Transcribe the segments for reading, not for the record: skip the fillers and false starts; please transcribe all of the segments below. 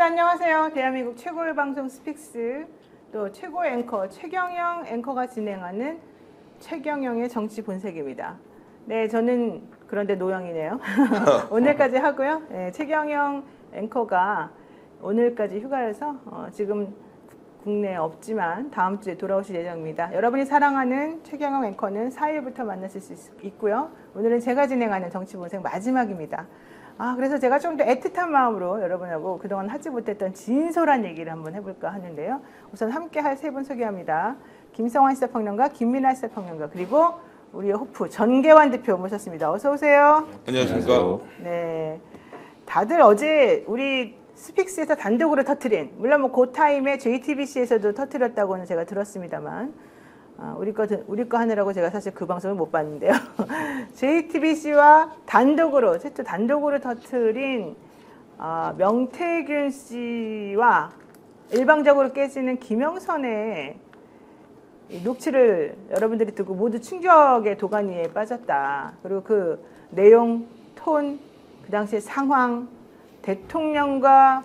여러분 안녕하세요. 대한민국 최고의 방송 스픽스, 또 최고의 앵커 최경영 앵커가 진행하는 최경영의 정치 본색입니다. 네, 저는 그런데 노영이네요. 오늘까지 하고요. 네, 최경영 앵커가 오늘까지 휴가여서 지금 국내에 없지만 다음 주에 돌아오실 예정입니다. 여러분이 사랑하는 최경영 앵커는 4일부터 만나실 수 있고요. 오늘은 제가 진행하는 정치 본색 마지막입니다. 그래서 제가 좀 더 애틋한 마음으로 여러분하고 그동안 하지 못했던 진솔한 얘기를 한번 해볼까 하는데요. 우선 함께 할 세 분 소개합니다. 김성환 시사평론가, 김민아 시사평론가, 그리고 우리의 호프 전계환 대표 모셨습니다. 어서 오세요. 안녕하십니까. 네, 다들 어제 우리 스픽스에서 단독으로 터트린, 물론 뭐 그 타임에 JTBC에서도 터트렸다고는 제가 들었습니다만, 우리 거 하느라고 제가 사실 그 방송을 못 봤는데요. JTBC와 단독으로, 최초 단독으로 터트린 명태균 씨와 일방적으로 깨지는 김영선의 녹취를 여러분들이 듣고 모두 충격의 도가니에 빠졌다. 그리고 그 내용, 톤, 그 당시의 상황, 대통령과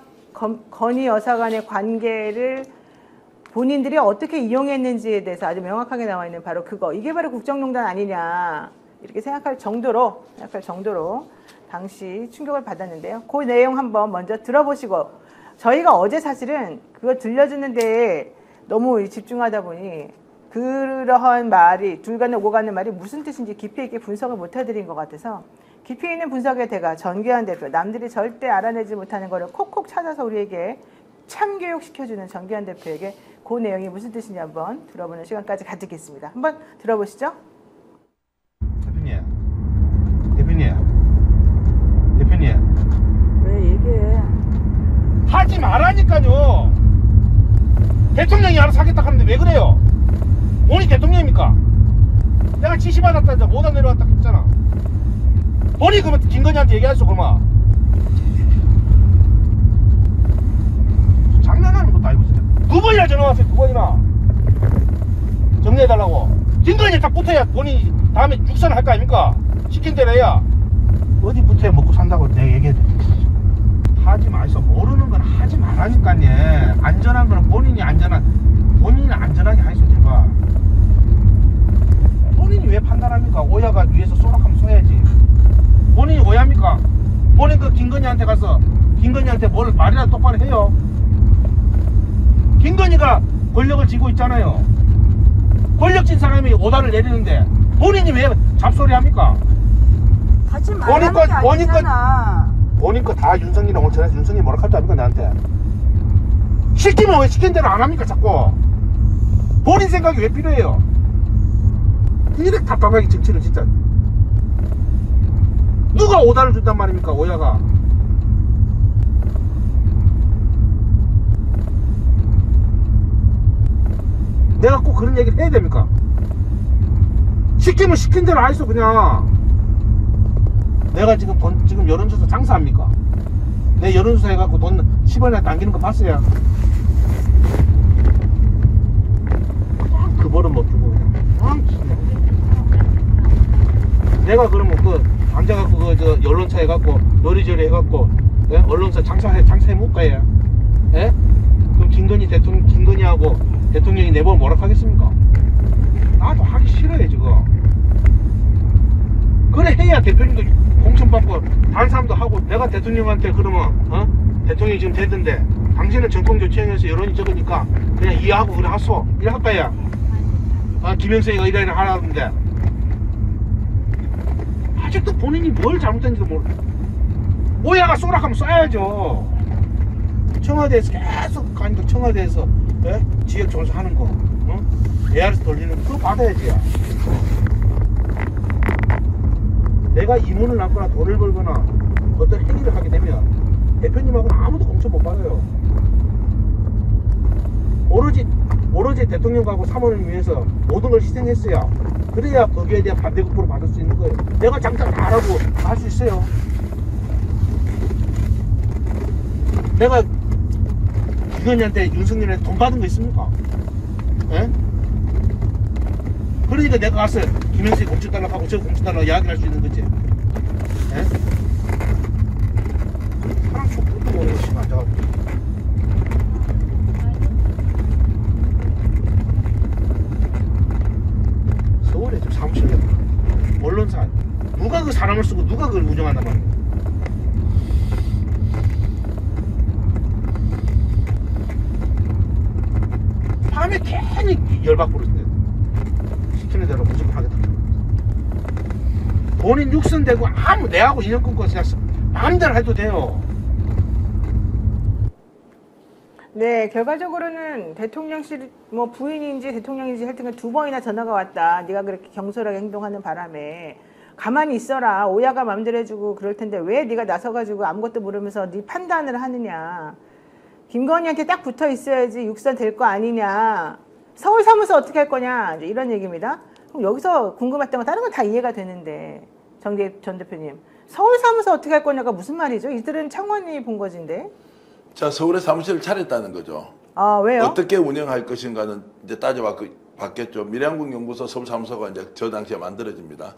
건희 여사 간의 관계를 본인들이 어떻게 이용했는지에 대해서 아주 명확하게 나와 있는 바로 그거, 이게 바로 국정농단 아니냐 이렇게 생각할 정도로 당시 충격을 받았는데요. 그 내용 한번 먼저 들어보시고, 저희가 어제 사실은 그거 들려주는데 너무 집중하다 보니 그러한 말이 둘 간에 오고 가는 말이 무슨 뜻인지 깊이 있게 분석을 못 해드린 것 같아서, 깊이 있는 분석의 대가 전계환 대표, 남들이 절대 알아내지 못하는 거를 콕콕 찾아서 우리에게 참교육시켜주는 전계환 대표에게 그 내용이 무슨 뜻인지 한번 들어보는 시간까지 갖겠습니다. 한번 들어보시죠. 대표님 왜 얘기해? 하지 말라니까요. 대통령이 알아서 하겠다 하는데 왜 그래요? 본인이 대통령입니까? 내가 지시받았다 못안 내려왔다 했잖아. 본인이 그러면 김건희한테 얘기하셨어. 그러면 장난하는 것도 아니고 진짜 두 번이나 전화 왔어요. 두 번이나 정리해달라고. 김건희 딱 붙어야 본인이 다음에 육선을 할 거 아닙니까? 시킨 대로 해야. 어디 붙어야 먹고 산다고 내가 얘기해도 하지 마이소. 모르는 건 하지 말라니까요. 안전한 거는 본인이 안전하게 하이소. 제발. 본인이 왜 판단합니까? 오야가 위에서 쏘락하면 쏘야지. 본인이 오야합니까? 본인 그 김건희한테 가서 김건희한테 뭘 말이라도 똑바로 해요. 김건희가 권력을 쥐고 있잖아요. 권력진 사람이 오다를 내리는데 본인이 왜 잡소리 합니까? 하지 말라는 게 아니잖아. 본인 거 다 윤석이랑 옳잖아요. 윤석이 뭐라 할 줄 압니까 나한테? 시키면 왜 시킨 대로 안 합니까 자꾸? 본인 생각이 왜 필요해요? 이렇게 답답하게 정치를 진짜. 누가 오다를 준단 말입니까 오야가? 내가 꼭 그런 얘기를 해야 됩니까? 시키면 시킨 대로 하이소 그냥. 내가 지금 여론조사 장사합니까? 내 여론조사 해갖고 돈 10원이나 남기는 거 봤어요. 그 벌은 못 주고 그냥. 내가 그러면 그 앉아갖고 그 여론차 해갖고 요리조리 해갖고 언론사 장사해 못가요? 예? 그럼 김건희하고 대통령이 내보면 뭐라 하겠습니까? 나도 하기 싫어요 지금. 그래 해야 대표님도 공천받고 다른 사람도 하고. 내가 대통령한테 그러면 대통령이 지금 되던데 당신은 정권 교체해서 여론이 적으니까 그냥 이해하고 그래 하소 이래 할까요? 김영선이가 이래 하라는데 아직도 본인이 뭘 잘못했는지도 모르. 오야가 쏘락하면 쏴야죠. 청와대에서 계속 가니까 청와대에서 지역 조사하는 거 ARS 돌리는 거 그거 받아야지. 내가 임원을 낳거나 돈을 벌거나 어떤 행위를 하게 되면 대표님하고는 아무도 공천 못 받아요. 오로지 대통령하고 사모를 위해서 모든 걸 희생했어야, 그래야 거기에 대한 반대급부를 받을 수 있는 거예요. 내가 장사 잘하고 할 수 있어요. 내가 김건희한테 윤석열한테 돈 받은 거 있습니까? 예? 그러니까 내가 가서 김영수에 공천 달라고 하고 저 공천 달라고 이야기를 할 수 있는 거지. 예? 사람 족보도 모르고 시간 앉아가지고 때문에 괜히 열받고 그러는데 시키는 대로 무조건 하겠다. 본인 육선되고 아무 내하고 인연 끊고 그냥 마음대로 해도 돼요. 네, 결과적으로는 대통령실 뭐 부인인지 대통령인지 하여튼 2번이나 전화가 왔다. 네가 그렇게 경솔하게 행동하는 바람에 가만히 있어라. 오야가 마음대로 해주고 그럴 텐데 왜 네가 나서가지고 아무것도 모르면서 네 판단을 하느냐. 김건희한테 딱 붙어 있어야지 육선 될 거 아니냐. 서울 사무소 어떻게 할 거냐. 이제 이런 얘기입니다. 그럼 여기서 궁금했던 거 다른 건 다 이해가 되는데 전 대표님 서울 사무소 어떻게 할 거냐가 무슨 말이죠? 이들은 창원이 본거지인데. 자, 서울에 사무실을 차렸다는 거죠. 아, 왜요? 어떻게 운영할 것인가는 이제 따져봤겠죠. 미래한국연구소 서울사무소가 이제 저 당시에 만들어집니다.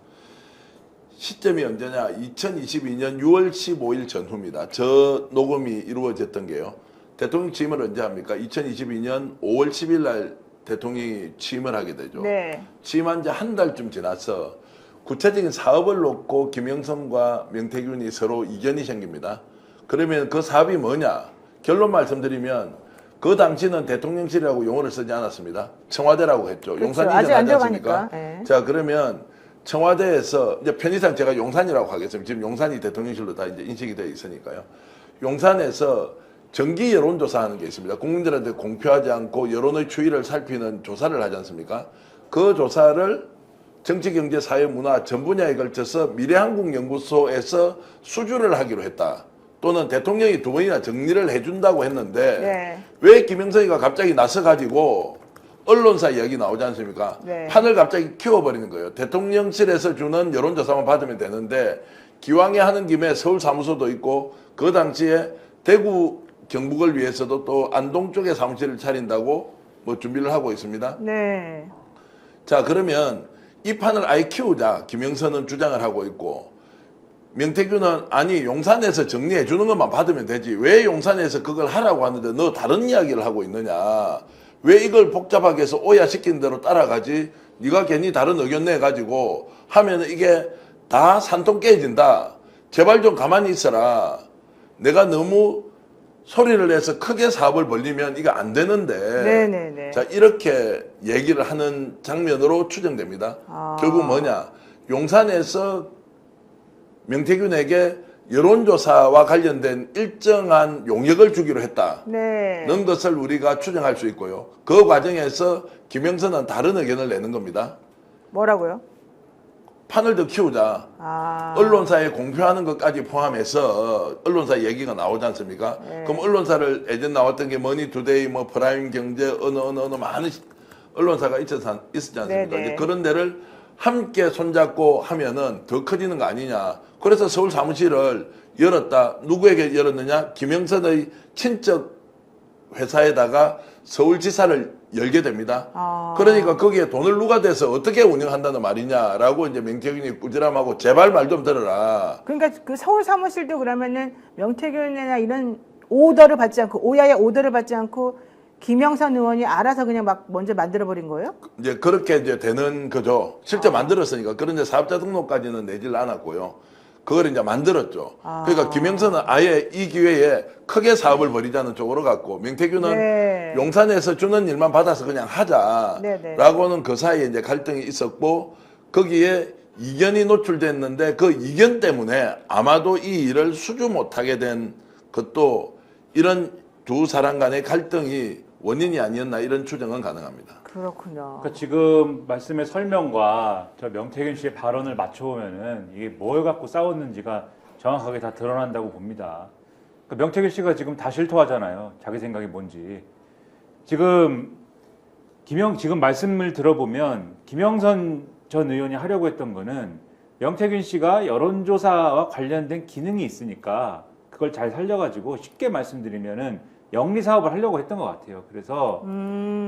시점이 언제냐? 2022년 6월 15일 전후입니다. 저 녹음이 이루어졌던 게요. 대통령 취임을 언제 합니까? 2022년 5월 10일 날 대통령이 취임을 하게 되죠. 네. 취임한 지 한 달쯤 지나서 구체적인 사업을 놓고 김영선과 명태균이 서로 이견이 생깁니다. 그러면 그 사업이 뭐냐? 결론 말씀드리면 그 당시는 대통령실이라고 용어를 쓰지 않았습니다. 청와대라고 했죠. 그렇죠. 용산 아직 안 이전하지 않습니까? 들어가니까. 네. 자, 그러면 청와대에서 이제 편의상 제가 용산이라고 하겠습니다. 지금 용산이 대통령실로 다 이제 인식이 되어 있으니까요. 용산에서 정기 여론조사하는 게 있습니다. 국민들한테 공표하지 않고 여론의 추이를 살피는 조사를 하지 않습니까? 그 조사를 정치, 경제, 사회, 문화 전 분야에 걸쳐서 미래한국연구소에서 수주를 하기로 했다. 또는 대통령이 2번이나 정리를 해준다고 했는데 네. 왜 김영선이가 갑자기 나서가지고 언론사 이야기 나오지 않습니까? 네. 판을 갑자기 키워버리는 거예요. 대통령실에서 주는 여론조사만 받으면 되는데 기왕에 하는 김에 서울 사무소도 있고 그 당시에 대구 경북을 위해서도 또 안동 쪽에 사무실을 차린다고 뭐 준비를 하고 있습니다. 네. 자, 그러면 이 판을 아예 키우자 김영선은 주장을 하고 있고 명태균은 아니 용산에서 정리해 주는 것만 받으면 되지 왜 용산에서 그걸 하라고 하는데 너 다른 이야기를 하고 있느냐. 왜 이걸 복잡하게 해서 오야시킨 대로 따라가지. 네가 괜히 다른 의견 내가지고 하면 이게 다 산통 깨진다. 제발 좀 가만히 있어라. 내가 너무 소리를 내서 크게 사업을 벌리면 이거 안 되는데. 네네네. 자, 이렇게 얘기를 하는 장면으로 추정됩니다. 결국 뭐냐. 용산에서 명태균에게 여론조사와 관련된 일정한 용역을 주기로 했다는 네. 것을 우리가 추정할 수 있고요. 그 과정에서 김영선은 다른 의견을 내는 겁니다. 뭐라고요? 판을 더 키우자. 아. 언론사에 공표하는 것까지 포함해서 언론사 얘기가 나오지 않습니까? 네. 그럼 언론사를 예전 나왔던 게 머니투데이, 뭐 프라임 경제, 어느 많은 언론사가 있었지 않습니까? 네네. 이제 그런 데를 함께 손잡고 하면은 더 커지는 거 아니냐. 그래서 서울 사무실을 열었다. 누구에게 열었느냐? 김영선의 친척 회사에다가 서울지사를 열게 됩니다. 아. 그러니까 거기에 돈을 누가 대서 어떻게 운영한다는 말이냐라고 이제 명태균이 꾸지람하고 제발 말 좀 들어라. 그러니까 그 서울 사무실도 그러면은 명태균이나 이런 오더를 받지 않고 오야의 오더를 받지 않고 김영선 의원이 알아서 그냥 막 먼저 만들어 버린 거예요? 이제 그렇게 이제 되는 거죠. 실제 만들었으니까. 그런데 사업자 등록까지는 내질 않았고요. 그걸 이제 만들었죠. 그러니까 김영선은 아예 이 기회에 크게 사업을 벌이자는 쪽으로 갔고 명태균은 네. 용산에서 주는 일만 받아서 그냥 하자라고는 그 사이에 이제 갈등이 있었고 거기에 이견이 노출됐는데 그 이견 때문에 아마도 이 일을 수주 못하게 된 것도 이런 두 사람 간의 갈등이 원인이 아니었나 이런 추정은 가능합니다. 그렇군요. 그러니까 지금 말씀의 설명과 저 명태균 씨의 발언을 맞춰보면은 이게 뭘 갖고 싸웠는지가 정확하게 다 드러난다고 봅니다. 그러니까 명태균 씨가 지금 다 실토하잖아요. 자기 생각이 뭔지. 지금 지금 말씀을 들어보면 김영선 전 의원이 하려고 했던 거는 명태균 씨가 여론조사와 관련된 기능이 있으니까 그걸 잘 살려가지고 쉽게 말씀드리면은 영리 사업을 하려고 했던 것 같아요. 그래서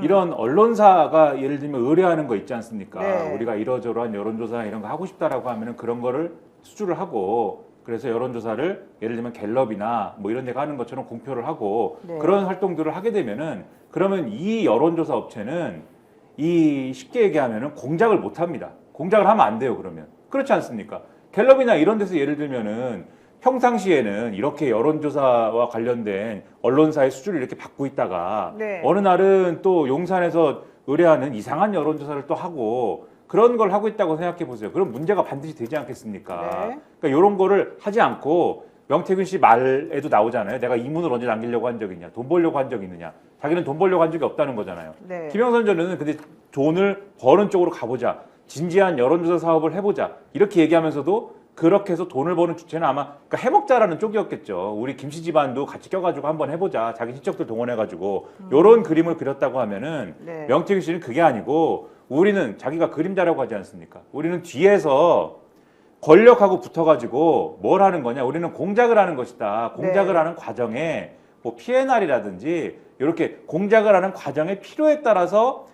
이런 언론사가 예를 들면 의뢰하는 거 있지 않습니까? 네. 우리가 이러저러한 여론조사 이런 거 하고 싶다라고 하면은 그런 거를 수주를 하고 그래서 여론조사를 예를 들면 갤럽이나 뭐 이런 데가 하는 것처럼 공표를 하고 네. 그런 활동들을 하게 되면은 그러면 이 여론조사 업체는 이 쉽게 얘기하면은 공작을 못 합니다. 공작을 하면 안 돼요. 그러면 그렇지 않습니까? 갤럽이나 이런 데서 예를 들면은 평상시에는 이렇게 여론조사와 관련된 언론사의 수주를 이렇게 받고 있다가 네. 어느 날은 또 용산에서 의뢰하는 이상한 여론조사를 또 하고 그런 걸 하고 있다고 생각해 보세요. 그럼 문제가 반드시 되지 않겠습니까? 네. 그러니까 이런 거를 하지 않고 명태균 씨 말에도 나오잖아요. 내가 이문을 언제 남기려고 한 적이 있냐. 돈 벌려고 한 적이 있느냐. 자기는 돈 벌려고 한 적이 없다는 거잖아요. 네. 김영선 전 의원은 근데 돈을 버는 쪽으로 가보자. 진지한 여론조사 사업을 해보자. 이렇게 얘기하면서도 그렇게 해서 돈을 버는 주체는 아마 그러니까 해먹자라는 쪽이었겠죠. 우리 김씨 집안도 같이 껴가지고 한번 해보자. 자기 친척들 동원해가지고 이런 그림을 그렸다고 하면은 네. 명태균 씨는 그게 아니고 우리는 자기가 그림자라고 하지 않습니까? 우리는 뒤에서 권력하고 붙어가지고 뭘 하는 거냐? 우리는 공작을 하는 것이다. 공작을 네. 하는 과정에 뭐 PNR이라든지 이렇게 공작을 하는 과정의 필요에 따라서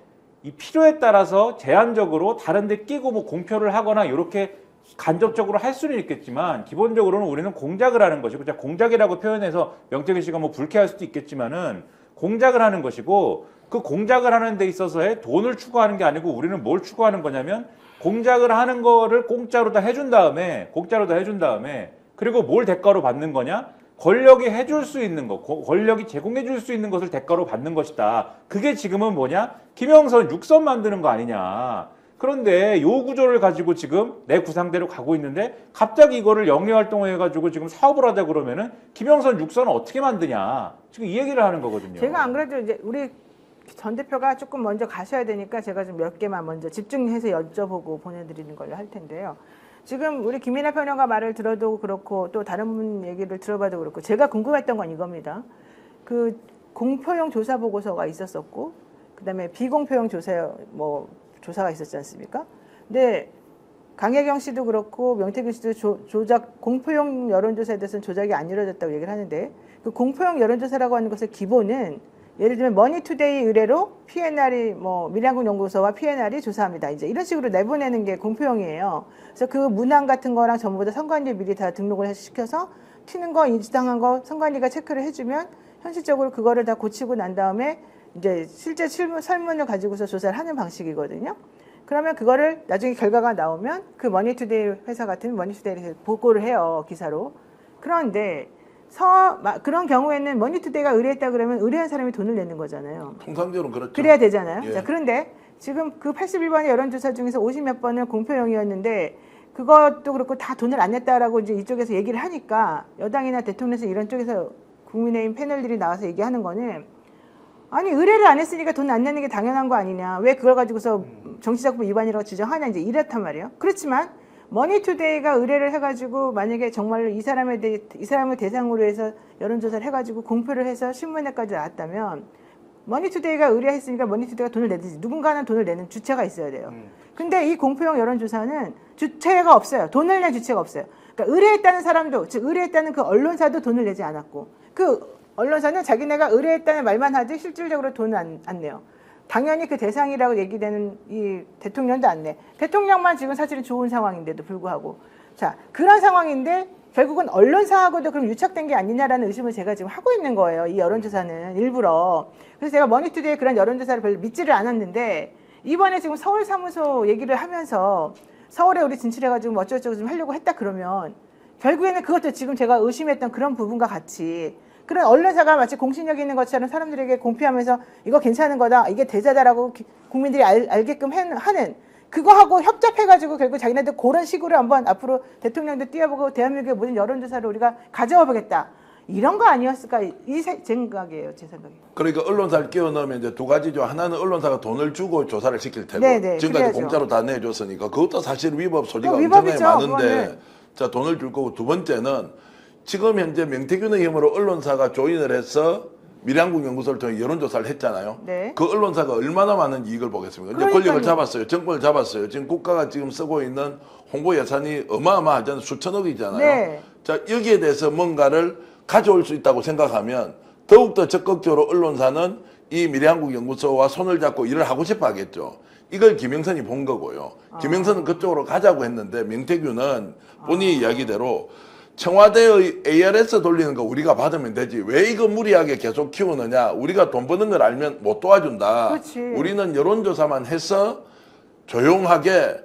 이 필요에 따라서 제한적으로 다른 데 끼고 뭐 공표를 하거나 이렇게 간접적으로 할 수는 있겠지만 기본적으로는 우리는 공작을 하는 것이고 공작이라고 표현해서 명태균 씨가 뭐 불쾌할 수도 있겠지만은 공작을 하는 것이고 그 공작을 하는 데 있어서의 돈을 추구하는 게 아니고 우리는 뭘 추구하는 거냐면 공작을 하는 거를 공짜로 다 해준 다음에 그리고 뭘 대가로 받는 거냐? 권력이 해줄 수 있는 거, 권력이 제공해 줄 수 있는 것을 대가로 받는 것이다. 그게 지금은 뭐냐? 김영선 6선 만드는 거 아니냐. 그런데 요 구조를 가지고 지금 내 구상대로 가고 있는데 갑자기 이거를 영리활동을 해가지고 지금 사업을 하자 그러면은 김영선 6선은 어떻게 만드냐. 지금 이 얘기를 하는 거거든요. 제가 안 그래도 이제 우리 전 대표가 조금 먼저 가셔야 되니까 제가 좀 몇 개만 먼저 집중해서 여쭤보고 보내드리는 걸로 할 텐데요. 지금 우리 김이나 평론가 말을 들어도 그렇고 또 다른 분 얘기를 들어봐도 그렇고 제가 궁금했던 건 이겁니다. 그 공표용 조사 보고서가 있었었고 그다음에 비공표용 조사가 있었지 않습니까? 근데 강혜경 씨도 그렇고 명태균 씨도 조작 공표용 여론조사에 대해서는 조작이 안 이루어졌다고 얘기를 하는데 그 공표용 여론조사라고 하는 것의 기본은 예를 들면 머니투데이 의뢰로 PNR이 밀양국연구소와 PNR이 조사합니다. 이제 이런 식으로 내보내는 게 공표용이에요. 그래서 그 문항 같은 거랑 전부 다 선관위에 미리 다 등록을 시켜서 튀는 거, 인지당한 거 선관위가 체크를 해주면 현실적으로 그거를 다 고치고 난 다음에 이제 실제 설문을 가지고서 조사를 하는 방식이거든요. 그러면 그거를 나중에 결과가 나오면 그 머니투데이 회사 같은 머니투데이에 보고를 해요. 기사로. 그런데 그런 경우에는 머니투데이가 의뢰했다 그러면 의뢰한 사람이 돈을 내는 거잖아요. 통상적으로는 그렇죠. 그래야 되잖아요. 예. 자, 그런데 지금 그 81번의 여론조사 중에서 50몇 번은 공표용이었는데 그것도 그렇고 다 돈을 안 냈다라고 이제 이쪽에서 얘기를 하니까 여당이나 대통령에서 이런 쪽에서 국민의힘 패널들이 나와서 얘기하는 거는 아니 의뢰를 안 했으니까 돈 안 내는 게 당연한 거 아니냐. 왜 그걸 가지고서 정치자금 위반이라고 지정하냐 이제 이렇단 말이에요. 그렇지만 머니투데이가 의뢰를 해가지고 만약에 정말로 이 사람을 대상으로 해서 여론조사를 해가지고 공표를 해서 신문에까지 나왔다면 머니투데이가 의뢰했으니까 머니투데이가 돈을 내든지 누군가는 돈을 내는 주체가 있어야 돼요. 근데 이 공표용 여론조사는 주체가 없어요. 돈을 낸 주체가 없어요. 그러니까 의뢰했다는 사람도 즉 의뢰했다는 그 언론사도 돈을 내지 않았고 그 언론사는 자기네가 의뢰했다는 말만 하지 실질적으로 돈을 안 내요. 당연히 그 대상이라고 얘기되는 이 대통령도 안 내. 대통령만 지금 사실은 좋은 상황인데도 불구하고. 자, 그런 상황인데 결국은 언론사하고도 그럼 유착된 게 아니냐라는 의심을 제가 지금 하고 있는 거예요. 이 여론조사는 일부러. 그래서 제가 머니투데이의 그런 여론조사를 별로 믿지를 않았는데 이번에 지금 서울 사무소 얘기를 하면서 서울에 우리 진출해가지고 뭐 어쩌고저쩌고 좀 하려고 했다 그러면 결국에는 그것도 지금 제가 의심했던 그런 부분과 같이 그런 언론사가 마치 공신력이 있는 것처럼 사람들에게 공표하면서 이거 괜찮은 거다, 이게 대자다라고 국민들이 알게끔 하는 그거하고 협잡해가지고 결국 자기네들 그런 식으로 한번 앞으로 대통령도 띄워보고 대한민국의 모든 여론조사를 우리가 가져와 보겠다. 이런 거 아니었을까? 이 생각이에요, 제 생각에. 그러니까 언론사를 끼워 넣으면 이제 두 가지죠. 하나는 언론사가 돈을 주고 조사를 시킬 테고 네네, 지금까지 그래야죠. 공짜로 다 내줬으니까 그것도 사실 위법 소지가 위법이죠, 엄청나게 많은데 그거는. 자 돈을 줄 거고 두 번째는 지금 현재 명태균의 힘으로 언론사가 조인을 해서 밀양국연구소를 통해 여론조사를 했잖아요. 네. 그 언론사가 얼마나 많은 이익을 보겠습니까? 이제 그러니까요. 권력을 잡았어요. 정권을 잡았어요. 지금 국가가 지금 쓰고 있는 홍보 예산이 어마어마하잖아요. 수천억이잖아요. 네. 자 여기에 대해서 뭔가를 가져올 수 있다고 생각하면 더욱더 적극적으로 언론사는 이 미래한국연구소와 손을 잡고 일을 하고 싶어 하겠죠. 이걸 김영선이 본 거고요. 김영선은 그쪽으로 가자고 했는데 명태균은 본인이 이야기대로 청와대의 ARS 돌리는 거 우리가 받으면 되지. 왜 이거 무리하게 계속 키우느냐. 우리가 돈 버는 걸 알면 못 도와준다. 그렇지. 우리는 여론조사만 해서 조용하게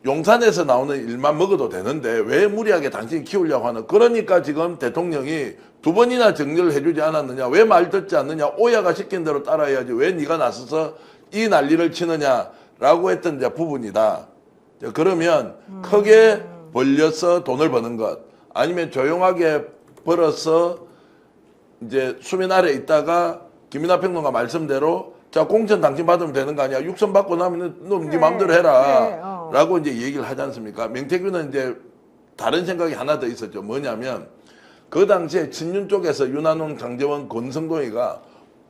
용산에서 나오는 일만 먹어도 되는데 왜 무리하게 당신이 키우려고 하는. 그러니까 지금 대통령이 2번이나 정리를 해주지 않았느냐, 왜 말 듣지 않느냐, 오야가 시킨 대로 따라야지 왜 네가 나서서 이 난리를 치느냐라고 했던 이제 부분이다. 그러면 크게 벌려서 돈을 버는 것, 아니면 조용하게 벌어서 이제 수면 아래 있다가 김이나 평론가 말씀대로 자, 공천 당신 받으면 되는 거 아니야. 육선 받고 나면 너 네 마음대로 해라. 라고 이제 얘기를 하지 않습니까? 명태균은 이제 다른 생각이 하나 더 있었죠. 뭐냐면 그 당시에 친윤 쪽에서 윤한홍, 장제원, 권성동이가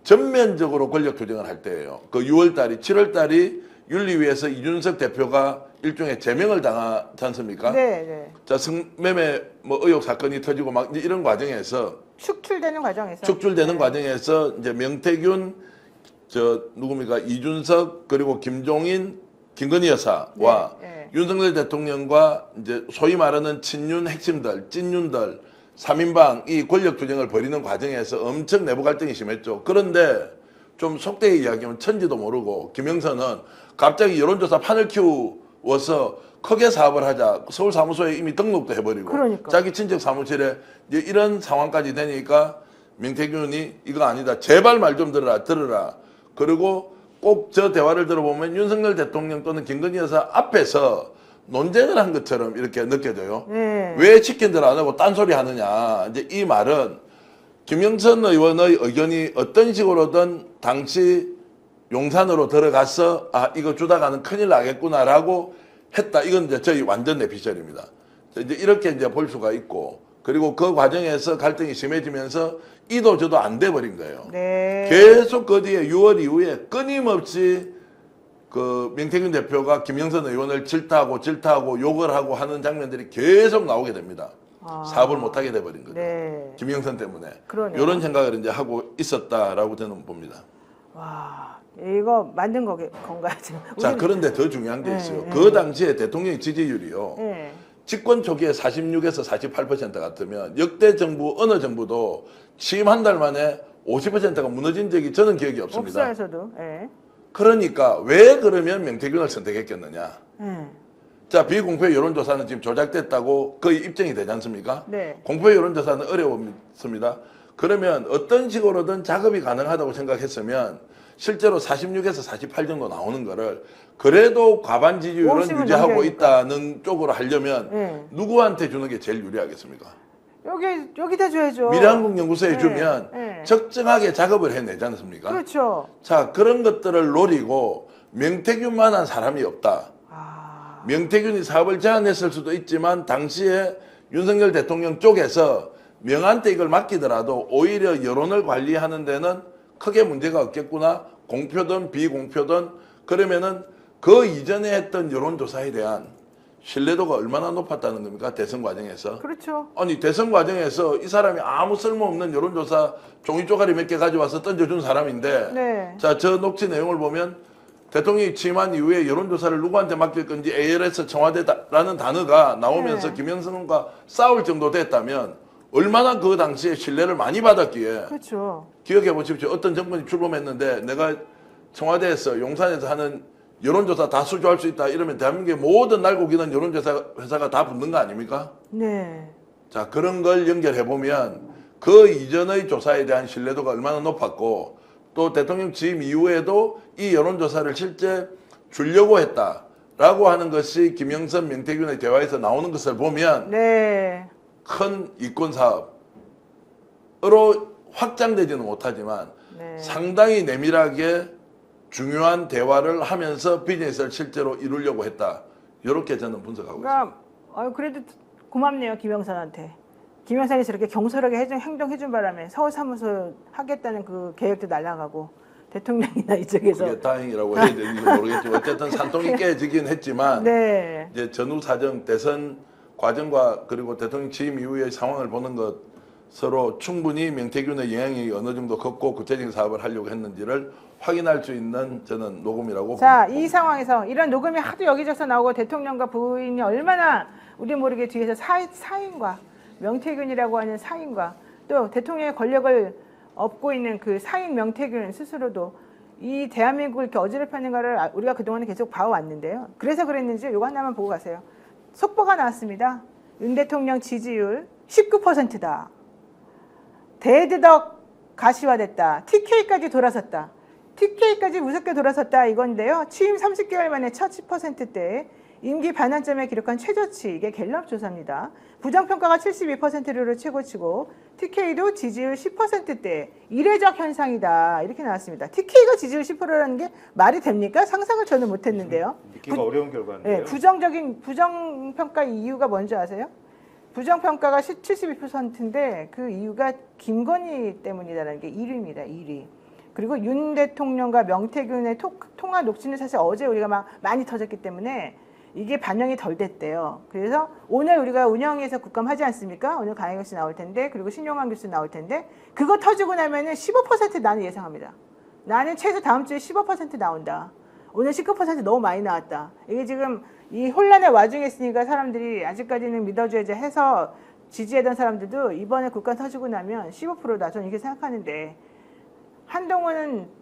전면적으로 권력 투쟁을 할 때예요. 그 6월달이, 7월달이 윤리위에서 이준석 대표가 일종의 제명을 당하지 않습니까? 네, 네. 자, 성매매 뭐 의혹 사건이 터지고 막 이제 이런 과정에서 축출되는 과정에서. 축출되는 과정에서 이제 명태균, 누굽니까? 이준석, 그리고 김종인, 김건희 여사와 윤석열 대통령과 이제 소위 말하는 친윤 핵심들, 찐윤들, 3인방 이 권력 투쟁을 벌이는 과정에서 엄청 내부 갈등이 심했죠. 그런데 좀 속되게 이야기하면 천지도 모르고 김영선은 갑자기 여론조사 판을 키워서 크게 사업을 하자. 서울 사무소에 이미 등록도 해버리고 그러니까. 자기 친척 사무실에 이제 이런 상황까지 되니까 명태균이 이거 아니다. 제발 말 좀 들어라. 그리고 꼭 저 대화를 들어보면 윤석열 대통령 또는 김건희 여사 앞에서 논쟁을 한 것처럼 이렇게 느껴져요. 네. 왜 시킨 대로 안 하고 딴소리 하느냐. 이제 이 말은 김영선 의원의 의견이 어떤 식으로든 당시 용산으로 들어가서 아, 이거 주다가는 큰일 나겠구나라고 했다. 이건 이제 저희 완전 내피셜입니다. 이제 이렇게 이제 볼 수가 있고, 그리고 그 과정에서 갈등이 심해지면서 이도 저도 안 돼버린 거예요. 네. 계속 그 뒤에 6월 이후에 끊임없이 그 명태균 대표가 김영선 의원을 질타하고 욕을 하고 하는 장면들이 계속 나오게 됩니다. 사업을 못하게 돼버린 거죠. 네. 김영선 때문에. 그러네요. 이런 생각을 이제 하고 있었다라고 저는 봅니다. 와, 이거 만든 건가요? 지금? 자, 우리는- 그런데 더 중요한 게 있어요. 네, 그 당시에 대통령 지지율이요. 네. 집권 초기에 46에서 48% 같으면 역대 정부 어느 정부도 취임 한 달 만에 50%가 무너진 적이 저는 기억이 없습니다. 없어요, 저도. 네. 그러니까 왜 그러면 명태균을 선택했겠느냐. 네. 자, 비공표 여론조사는 지금 조작됐다고 거의 입증이 되지 않습니까? 네. 공표 여론조사는 어려웠습니다. 그러면 어떤 식으로든 작업이 가능하다고 생각했으면 실제로 46에서 48 정도 나오는 거를 그래도 과반 지지율은 50은 유지하고 넘겨야니까. 있다는 쪽으로 하려면 네. 누구한테 주는 게 제일 유리하겠습니까? 여기다 줘야죠. 미래한국연구소에 네. 주면 네. 적정하게 작업을 해내지 않습니까? 그렇죠. 자, 그런 것들을 노리고 명태균만한 사람이 없다. 명태균이 사업을 제안했을 수도 있지만 당시에 윤석열 대통령 쪽에서 명한테 이걸 맡기더라도 오히려 여론을 관리하는 데는 크게 문제가 없겠구나. 공표든 비공표든 그러면은 그 이전에 했던 여론조사에 대한 신뢰도가 얼마나 높았다는 겁니까? 대선 과정에서. 그렇죠. 아니 대선 과정에서 이 사람이 아무 쓸모없는 여론조사 종이 쪼가리 몇 개 가져와서 던져준 사람인데 네. 자, 저 녹취 내용을 보면 대통령이 취임한 이후에 여론조사를 누구한테 맡길 건지 ALS 청와대라는 단어가 나오면서 네. 김영선과 싸울 정도 됐다면 얼마나 그 당시에 신뢰를 많이 받았기에. 그렇죠. 기억해 보십시오. 어떤 정권이 출범했는데 내가 청와대에서 용산에서 하는 여론조사 다 수주할 수 있다 이러면 대한민국의 모든 날고 기는 여론조사 회사가 다 붙는 거 아닙니까? 네. 자, 그런 걸 연결해 보면 그 이전의 조사에 대한 신뢰도가 얼마나 높았고 또 대통령 취임 이후에도 이 여론조사를 실제 주려고 했다라고 하는 것이 김영선, 명태균의 대화에서 나오는 것을 보면 네. 큰 이권 사업으로 확장되지는 못하지만 네. 상당히 내밀하게 중요한 대화를 하면서 비즈니스를 실제로 이루려고 했다. 이렇게 저는 분석하고 있습니다. 그러니까 그래도 고맙네요, 김영선한테. 김영선이 저렇게 경솔하게 행동해준 바람에 서울사무소 하겠다는 그 계획도 날아가고 대통령이나 이쪽에서 그게 다행이라고 해야 되는지 모르겠지만 어쨌든 산통이 깨지긴 했지만 네. 이제 전후 사정 대선 과정과 그리고 대통령 취임 이후의 상황을 보는 것으로 충분히 명태균의 영향이 어느 정도 컸고 구체적인 사업을 하려고 했는지를 확인할 수 있는 저는 녹음이라고 자, 봅니다. 이 상황에서 이런 녹음이 하도 여기저기서 나오고 대통령과 부인이 얼마나 우리 모르게 뒤에서 사인과 명태균이라고 하는 사인과 또 대통령의 권력을 업고 있는 그 사인 명태균 스스로도 이 대한민국을 이렇게 어지럽히는 거를 우리가 그동안에 계속 봐왔는데요. 그래서 그랬는지 이거 하나만 보고 가세요. 속보가 나왔습니다. 윤 대통령 지지율 19%다. 대드덕 가시화됐다. TK까지 돌아섰다. TK까지 무섭게 돌아섰다 이건데요. 취임 30개월 만에 첫 10%대에 임기 반환점에 기록한 최저치, 이게 갤럽 조사입니다. 부정평가가 72%로 최고치고 TK도 지지율 10%대 이례적 현상이다 이렇게 나왔습니다. TK가 지지율 10%라는 게 말이 됩니까? 상상을 저는 못했는데요. 믿기가 어려운 결과인데요. 네, 부정평가 이유가 뭔지 아세요? 부정평가가 72%인데 그 이유가 김건희 때문이라는 게 1위입니다. 1위. 그리고 윤 대통령과 명태균의 통화 녹취는 사실 어제 우리가 막 많이 터졌기 때문에 이게 반영이 덜 됐대요. 그래서 오늘 우리가 운영에서 국감하지 않습니까? 오늘 강혜경 씨 나올 텐데, 그리고 신용환 교수 나올 텐데, 그거 터지고 나면은 15% 나는 예상합니다. 나는 최소 다음 주에 15% 나온다. 오늘 19% 너무 많이 나왔다. 이게 지금 이 혼란의 와중에 있으니까 사람들이 아직까지는 믿어줘야지 해서 지지하던 사람들도 이번에 국감 터지고 나면 15%다. 저는 이렇게 생각하는데, 한동훈은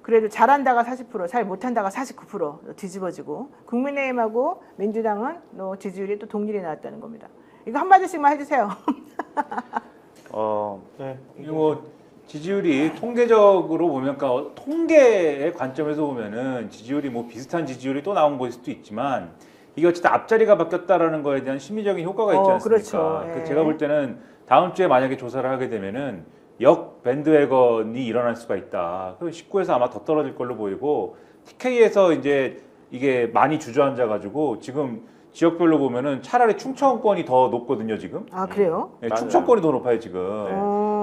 그래도 잘한다가 40%, 잘 못한다가 49% 뒤집어지고, 국민의힘하고 민주당은 지지율이 또 동률이 나왔다는 겁니다. 이거 한마디씩만 해주세요. 네. 이거 지지율이 통계적으로 보면, 그러니까 통계의 관점에서 보면은 지지율이 뭐 비슷한 지지율이 또 나온 거일 수도 있지만, 이게 어쨌든 앞자리가 바뀌었다라는 거에 대한 심리적인 효과가 있지 않습니까? 그렇죠. 그 예. 제가 볼 때는 다음 주에 만약에 조사를 하게 되면은 역 밴드웨건이 일어날 수가 있다. 그럼 19에서 아마 더 떨어질 걸로 보이고, TK에서 이제 이게 많이 주저앉아 가지고 지금 지역별로 보면은 차라리 충청권이 더 높거든요, 지금. 아, 그래요? 네, 맞아요. 충청권이 더 높아요, 지금.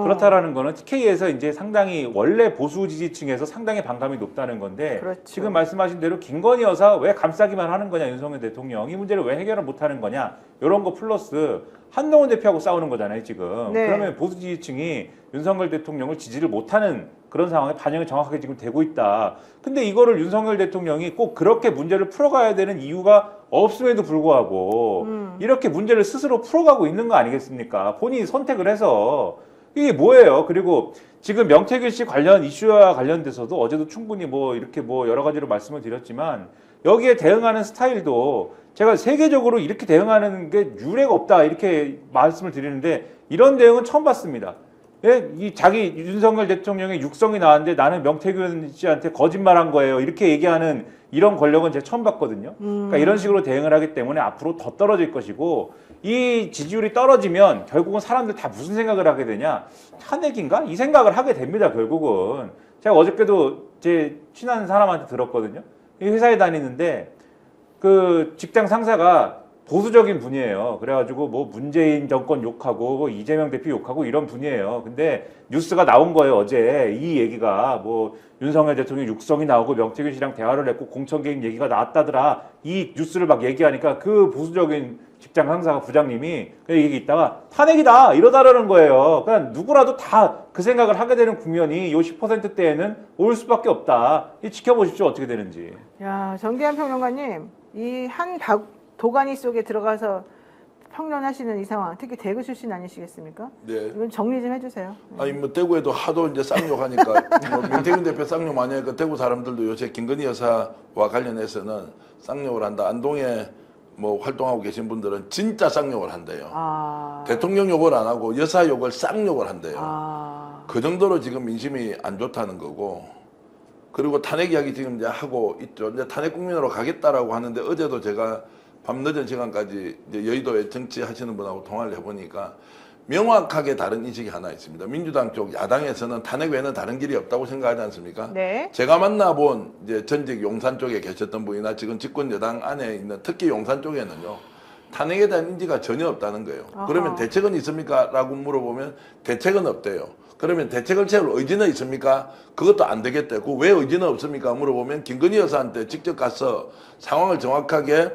그렇다라는 거는 TK에서 이제 상당히 원래 보수 지지층에서 상당히 반감이 높다는 건데, 그렇죠. 지금 말씀하신 대로 김건희 여사 왜 감싸기만 하는 거냐, 윤석열 대통령 이 문제를 왜 해결을 못 하는 거냐, 이런 거 플러스 한동훈 대표하고 싸우는 거잖아요, 지금. 네. 그러면 보수 지지층이 윤석열 대통령을 지지를 못하는 그런 상황에 반영이 정확하게 지금 되고 있다. 근데 이거를 윤석열 대통령이 꼭 그렇게 문제를 풀어가야 되는 이유가 없음에도 불구하고 이렇게 문제를 스스로 풀어가고 있는 거 아니겠습니까? 본인이 선택을 해서. 이게 뭐예요? 그리고 지금 명태균 씨 관련 이슈와 관련돼서도 어제도 충분히 뭐 이렇게 뭐 여러 가지로 말씀을 드렸지만, 여기에 대응하는 스타일도 제가 세계적으로 이렇게 대응하는 게 유례가 없다 이렇게 말씀을 드리는데, 이런 대응은 처음 봤습니다. 예? 이 자기 윤석열 대통령의 육성이 나왔는데 나는 명태균 씨한테 거짓말한 거예요 이렇게 얘기하는 이런 권력은 제가 처음 봤거든요. 그러니까 이런 식으로 대응을 하기 때문에 앞으로 더 떨어질 것이고, 이 지지율이 떨어지면 결국은 사람들 다 무슨 생각을 하게 되냐, 탄핵인가? 이 생각을 하게 됩니다. 결국은 제가 어저께도 제 친한 사람한테 들었거든요. 이 회사에 다니는데 그 직장 상사가 보수적인 분이에요. 그래가지고 뭐 문재인 정권 욕하고 뭐 이재명 대표 욕하고 이런 분이에요. 근데 뉴스가 나온 거예요. 어제 이 얘기가 뭐 윤석열 대통령 육성이 나오고 명태균 씨랑 대화를 했고 공천 개입 얘기가 나왔다더라. 이 뉴스를 막 얘기하니까 그 보수적인 직장 상사가 부장님이 그 얘기 있다가 탄핵이다 이러다라는 거예요. 그러니까 누구라도 다 그 생각을 하게 되는 국면이 요 10%대에는 올 수밖에 없다. 이 지켜보십시오. 어떻게 되는지. 야, 정기환 평론가님, 이 한 도가니 속에 들어가서 평론하시는 이 상황, 특히 대구 출신 아니시겠습니까? 네. 이건 정리 좀 해주세요. 아니 뭐 대구에도 하도 이제 쌍욕하니까 뭐 민태균 대표 쌍욕 많이 하니까 대구 사람들도 요새 김건희 여사와 관련해서는 쌍욕을 한다. 안동에 뭐 활동하고 계신 분들은 진짜 쌍욕을 한대요. 아, 대통령 욕을 안 하고 여사 욕을 쌍욕을 한대요. 아, 그 정도로 지금 민심이 안 좋다는 거고, 그리고 탄핵 이야기 지금 이제 하고 있죠. 이제 탄핵 국민으로 가겠다라고 하는데, 어제도 제가 밤 늦은 시간까지 이제 여의도에 정치하시는 분하고 통화를 해보니까 명확하게 다른 인식이 하나 있습니다. 민주당 쪽 야당에서는 탄핵 외에는 다른 길이 없다고 생각하지 않습니까? 네. 제가 만나본 이제 전직 용산 쪽에 계셨던 분이나 지금 집권 여당 안에 있는 특히 용산 쪽에는요, 탄핵에 대한 인지가 전혀 없다는 거예요. 아하. 그러면 대책은 있습니까? 라고 물어보면 대책은 없대요. 그러면 대책을 세울 의지는 있습니까? 그것도 안 되겠대. 그 왜 의지는 없습니까? 물어보면 김건희 여사한테 직접 가서 상황을 정확하게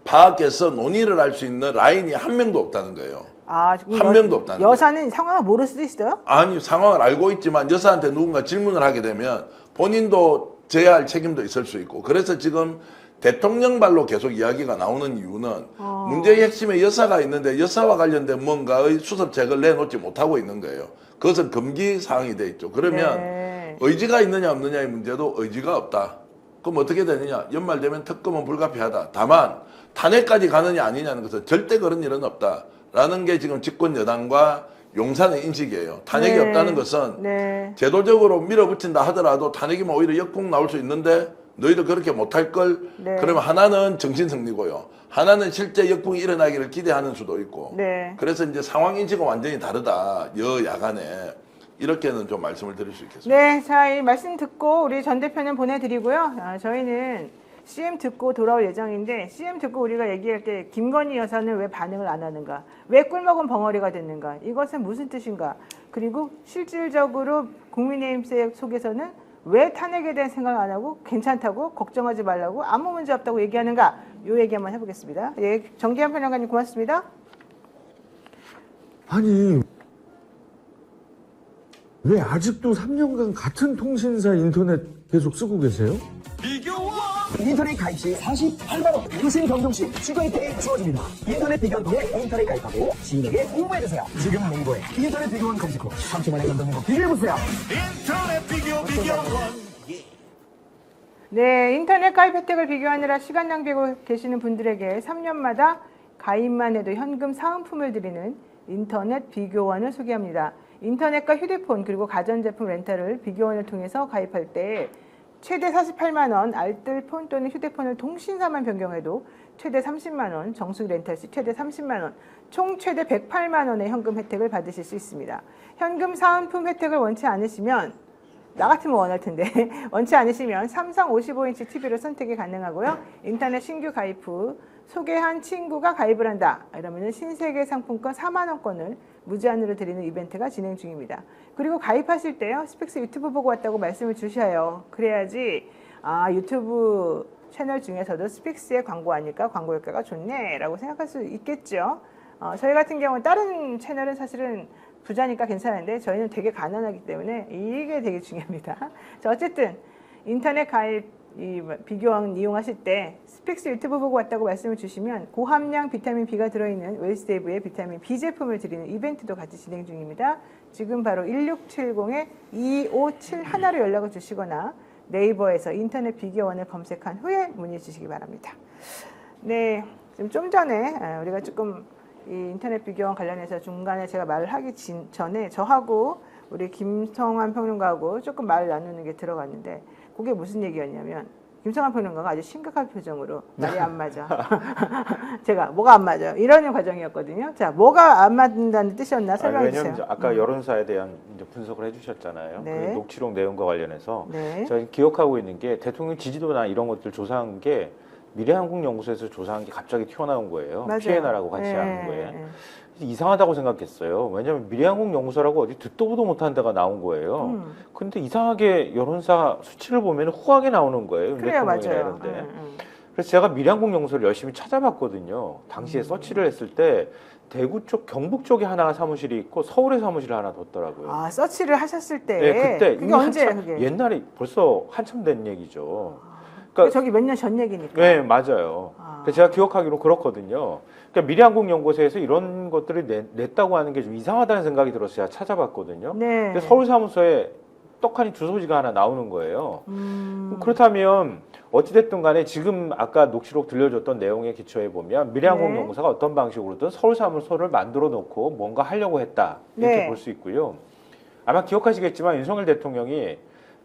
파악해서 논의를 할 수 있는 라인이 한 명도 없다는 거예요. 아, 한 명도 없다는 여사는 상황을 모를 수도 있어요? 아니, 상황을 알고 있지만 여사한테 누군가 질문을 하게 되면 본인도 져야 할 책임도 있을 수 있고, 그래서 지금 대통령 발로 계속 이야기가 나오는 이유는 문제의 핵심에 여사가 있는데 여사와 관련된 뭔가의 수습책을 내놓지 못하고 있는 거예요. 그것은 금기 사항이 돼 있죠. 그러면 네. 의지가 있느냐 없느냐의 문제도 의지가 없다. 그럼 어떻게 되느냐? 연말 되면 특검은 불가피하다. 다만 탄핵까지 가느냐 아니냐는 것은 절대 그런 일은 없다라는 게 지금 집권 여당과 용산의 인식이에요. 탄핵이 네. 없다는 것은 네. 제도적으로 밀어붙인다 하더라도 탄핵이면 오히려 역풍 나올 수 있는데 너희들 그렇게 못할 걸. 네. 그러면 하나는 정신승리고요. 하나는 실제 역풍이 일어나기를 기대하는 수도 있고. 네. 그래서 이제 상황 인식은 완전히 다르다. 여야간에. 이렇게는 좀 말씀을 드릴 수 있겠습니다. 네, 자, 이 말씀 듣고 우리 전 대표는 보내드리고요. 저희는 CM 듣고 돌아올 예정인데 CM 듣고 우리가 얘기할 때 김건희 여사는 왜 반응을 안 하는가? 왜 꿀먹은 벙어리가 됐는가? 이것은 무슨 뜻인가? 그리고 실질적으로 국민의힘 속에서는 왜 탄핵에 대한 생각 안 하고 괜찮다고 걱정하지 말라고 아무 문제 없다고 얘기하는가? 이 얘기 한번 해보겠습니다. 예, 정기현 평론가님 고맙습니다. 아니 왜 아직도 3년간 같은 통신사 인터넷 계속 쓰고 계세요? 인터넷 가입 시 48만원 유심 경종 시 추가 혜택이 주어집니다. 인터넷 비교원 통해 인터넷 가입하고 시민에게 홍보해주세요. 지금 맹고에 인터넷 비교원 검색 후 3초만에 감동된 거 비교해보세요. 네, 인터넷 가입 혜택을 비교하느라 시간 낭비하고 계시는 분들에게 3년마다 가입만 해도 현금 사은품을 드리는 인터넷 비교원을 소개합니다. 인터넷과 휴대폰 그리고 가전제품 렌탈을 비교원을 통해서 가입할 때 최대 48만 원 알뜰폰 또는 휴대폰을 통신사만 변경해도 최대 30만 원, 정수기 렌탈 시 최대 30만 원, 총 최대 108만 원의 현금 혜택을 받으실 수 있습니다. 현금 사은품 혜택을 원치 않으시면 나 같으면 원할 텐데 원치 않으시면 삼성 55인치 TV를 선택이 가능하고요. 인터넷 신규 가입 후 소개한 친구가 가입을 한다. 이러면 신세계 상품권 4만 원권을 무제한으로 드리는 이벤트가 진행 중입니다. 그리고 가입하실 때요. 스픽스 유튜브 보고 왔다고 말씀을 주셔요. 그래야지 유튜브 채널 중에서도 스픽스의 광고 아닐까 광고 효과가 좋네 라고 생각할 수 있겠죠. 저희 같은 경우는 다른 채널은 사실은 부자니까 괜찮은데 저희는 되게 가난하기 때문에 이게 되게 중요합니다. 자, 어쨌든 인터넷 가입 비교원 이용하실 때 스픽스 유튜브 보고 왔다고 말씀을 주시면 고함량 비타민 B가 들어있는 웰스데이브의 비타민 B 제품을 드리는 이벤트도 같이 진행 중입니다. 지금 바로 1670-2571로 연락을 주시거나 네이버에서 인터넷 비교원을 검색한 후에 문의 주시기 바랍니다. 네, 좀 전에 우리가 조금 이 인터넷 비교원 관련해서 중간에 제가 말을 하기 전에 저하고 우리 김성환 평론가하고 조금 말을 나누는 게 들어갔는데 그게 무슨 얘기였냐면 김성환 평론가가 아주 심각한 표정으로 말이 안 맞아. 제가 뭐가 안 맞아요. 이러는 과정이었거든요. 자, 뭐가 안 맞는다는 뜻이었나 설명해 주세요. 왜냐하면 아까 여론사에 대한 이제 분석을 해주셨잖아요. 네. 그 녹취록 내용과 관련해서 네. 저희 기억하고 있는 게 대통령 지지도나 이런 것들 조사한 게 미래한국연구소에서 조사한 게 갑자기 튀어나온 거예요. 맞아요. 피해나라고 같이 네, 하는 거예요. 네. 이상하다고 생각했어요. 왜냐하면 미래한국연구소라고 어디 듣도 보도 못한 데가 나온 거예요. 근데 이상하게 여론사 수치를 보면 후하게 나오는 거예요. 그래요, 대통령이나 맞아요. 이런데. 그래서 제가 미래한국연구소를 열심히 찾아봤거든요. 당시에 서치를 했을 때 대구 쪽, 경북 쪽에 하나 사무실이 있고 서울에 사무실 하나 뒀더라고요. 아, 서치를 하셨을 때. 네, 그때 그게 이미 언제예요, 한참, 그게? 옛날에 벌써 한참 된 얘기죠. 그러니까 저기 몇 년 전 얘기니까. 네, 맞아요. 그래서 제가 기억하기로 그렇거든요. 그러니까 미래한국연구소에서 이런 것들을 냈다고 하는 게 좀 이상하다는 생각이 들어서 제가 찾아봤거든요. 네. 근데 서울 사무소에 떡하니 주소지가 하나 나오는 거예요. 그렇다면 어찌됐든 간에 지금 아까 녹취록 들려줬던 내용에 기초해 보면 미래항공연구소가 어떤 방식으로든 서울 사무소를 만들어 놓고 뭔가 하려고 했다 이렇게 네. 볼 수 있고요. 아마 기억하시겠지만 윤석열 대통령이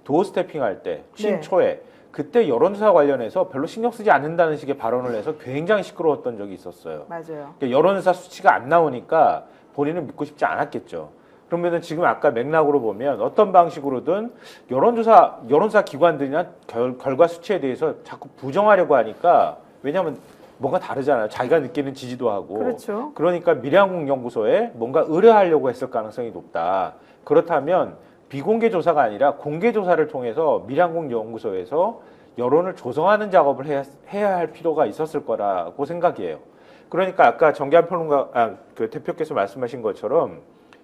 도어 스태핑 할 때 취임 네. 초에 그때 여론조사 관련해서 별로 신경 쓰지 않는다는 식의 발언을 해서 굉장히 시끄러웠던 적이 있었어요. 맞아요. 그러니까 여론조사 수치가 안 나오니까 본인은 믿고 싶지 않았겠죠. 그러면은 지금 아까 맥락으로 보면 어떤 방식으로든 여론조사 기관들이나 결과 수치에 대해서 자꾸 부정하려고 하니까 왜냐하면 뭔가 다르잖아요. 자기가 느끼는 지지도하고. 그렇죠. 그러니까 미래한국연구소에 뭔가 의뢰하려고 했을 가능성이 높다. 그렇다면 비공개 조사가 아니라 공개 조사를 통해서 미래한국연구소에서 여론을 조성하는 작업을 해야 할 필요가 있었을 거라고 생각해요. 그러니까 아까 정기한 평론가, 그 대표께서 말씀하신 것처럼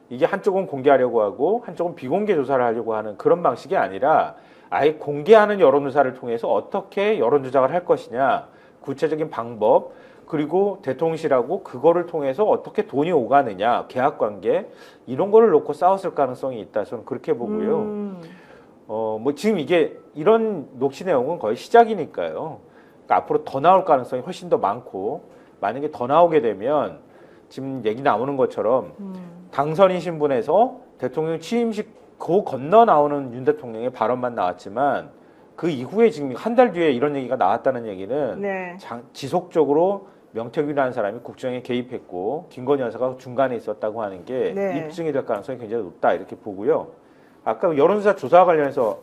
이게 한쪽은 공개하려고 하고 한쪽은 비공개 조사를 하려고 하는 그런 방식이 아니라 아예 공개하는 여론조사를 통해서 어떻게 여론조작을 할 것이냐, 구체적인 방법, 그리고 대통령실하고 그거를 통해서 어떻게 돈이 오가느냐, 계약관계 이런 거를 놓고 싸웠을 가능성이 있다. 저는 그렇게 보고요. 뭐 지금 이게 이런 녹취 내용은 거의 시작이니까요. 그러니까 앞으로 더 나올 가능성이 훨씬 더 많고 만약에 더 나오게 되면 지금 얘기 나오는 것처럼 당선인 신분에서 대통령 취임식 그 건너 나오는 윤 대통령의 발언만 나왔지만 그 이후에 지금 한 달 뒤에 이런 얘기가 나왔다는 얘기는 네. 지속적으로 명태균이라는 사람이 국정에 개입했고 김건희 여사가 중간에 있었다고 하는 게 네. 입증이 될 가능성이 굉장히 높다 이렇게 보고요. 아까 여론조사 조사와 관련해서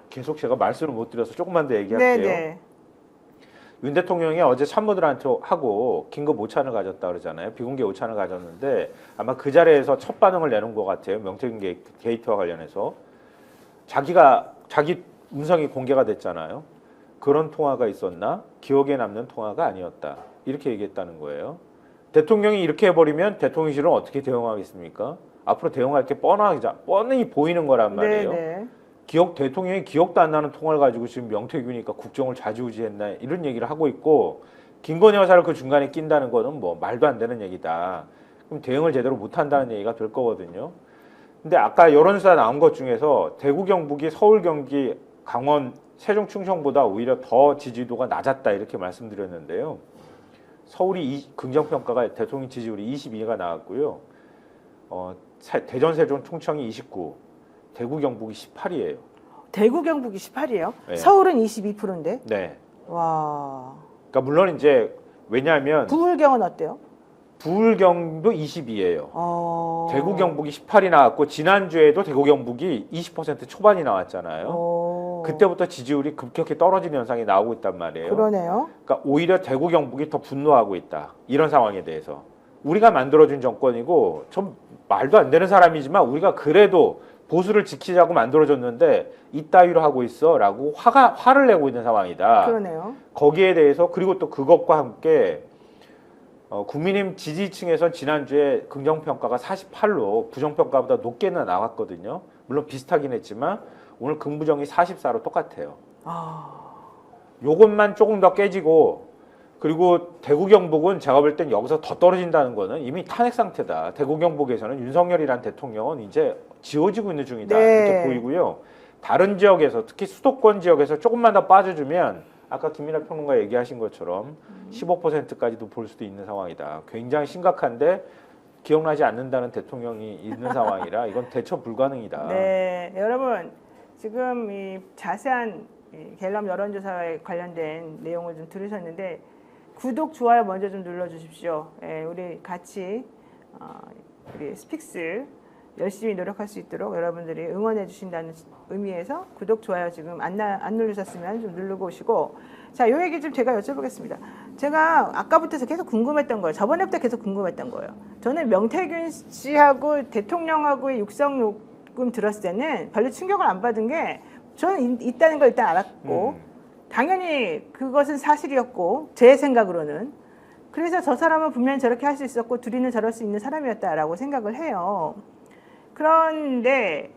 계속 제가 말씀을 못 드려서 조금만 더 얘기할게요. 네네. 윤 대통령이 어제 참모들한테 하고 긴급 오찬을 가졌다 그러잖아요. 비공개 오찬을 가졌는데 아마 그 자리에서 첫 반응을 내놓은 것 같아요. 명태균 게이트와 관련해서 자기 음성이 공개가 됐잖아요. 그런 통화가 있었나? 기억에 남는 통화가 아니었다. 이렇게 얘기했다는 거예요. 대통령이 이렇게 해버리면 대통령실은 어떻게 대응하겠습니까? 앞으로 대응할 게 뻔히 보이는 거란 말이에요. 네네. 대통령이 기억도 안 나는 통화를 가지고 지금 명태균이니까 국정을 좌지우지했나 이런 얘기를 하고 있고 김건희 여사를 그 중간에 낀다는 거는 뭐 말도 안 되는 얘기다. 그럼 대응을 제대로 못한다는 얘기가 될 거거든요. 근데 아까 여론조사 나온 것 중에서 대구 경북이 서울 경기 강원 세종 충청보다 오히려 더 지지도가 낮았다 이렇게 말씀드렸는데요. 서울이 긍정평가가 대통령 지지율이 22가 나왔고요. 대전 세종 충청이 29 대구 경북이 18이에요. 대구 경북이 18이에요? 네. 서울은 22%인데? 네. 와. 그러니까 물론 이제 왜냐하면 부울경은 어때요? 부울경도 22예요. 대구 경북이 18이 나왔고 지난주에도 대구 경북이 20% 초반이 나왔잖아요. 그때부터 지지율이 급격히 떨어지는 현상이 나오고 있단 말이에요. 그러네요. 그러니까 오히려 대구 경북이 더 분노하고 있다. 이런 상황에 대해서. 우리가 만들어준 정권이고 좀 말도 안 되는 사람이지만 우리가 그래도 보수를 지키자고 만들어줬는데 이따위로 하고 있어 라고 화를 내고 있는 상황이다. 그러네요. 거기에 대해서 그리고 또 그것과 함께 국민의힘 지지층에서 지난주에 긍정평가가 48로 부정평가보다 높게는 나왔거든요. 물론 비슷하긴 했지만 오늘 긍부정이 44로 똑같아요. 요것만 조금 더 깨지고 그리고 대구 경북은 제가 볼 땐 여기서 더 떨어진다는 거는 이미 탄핵 상태다. 대구 경북에서는 윤석열이란 대통령은 이제 지워지고 있는 중이다. 네. 이렇게 보이고요. 다른 지역에서 특히 수도권 지역에서 조금만 더 빠져주면 아까 김민하 평론가 얘기하신 것처럼 15%까지도 볼 수도 있는 상황이다. 굉장히 심각한데 기억나지 않는다는 대통령이 있는 상황이라 이건 대처 불가능이다. 네, 여러분 지금 이 자세한 갤럽 여론조사에 관련된 내용을 좀 들으셨는데 구독, 좋아요 먼저 좀 눌러주십시오. 예, 우리 같이 우리 스픽스 열심히 노력할 수 있도록 여러분들이 응원해 주신다는 의미에서 구독, 좋아요 지금 안 누르셨으면 좀 누르고 오시고 자, 요 얘기 좀 제가 여쭤보겠습니다. 제가 아까부터 계속 궁금했던 거예요. 저번에부터 계속 궁금했던 거예요. 저는 명태균 씨하고 대통령하고의 육성 요금 들었을 때는 별로 충격을 안 받은 게 저는 있다는 걸 일단 알았고 당연히 그것은 사실이었고 제 생각으로는 그래서 저 사람은 분명히 저렇게 할 수 있었고 둘이는 저럴 수 있는 사람이었다라고 생각을 해요. 그런데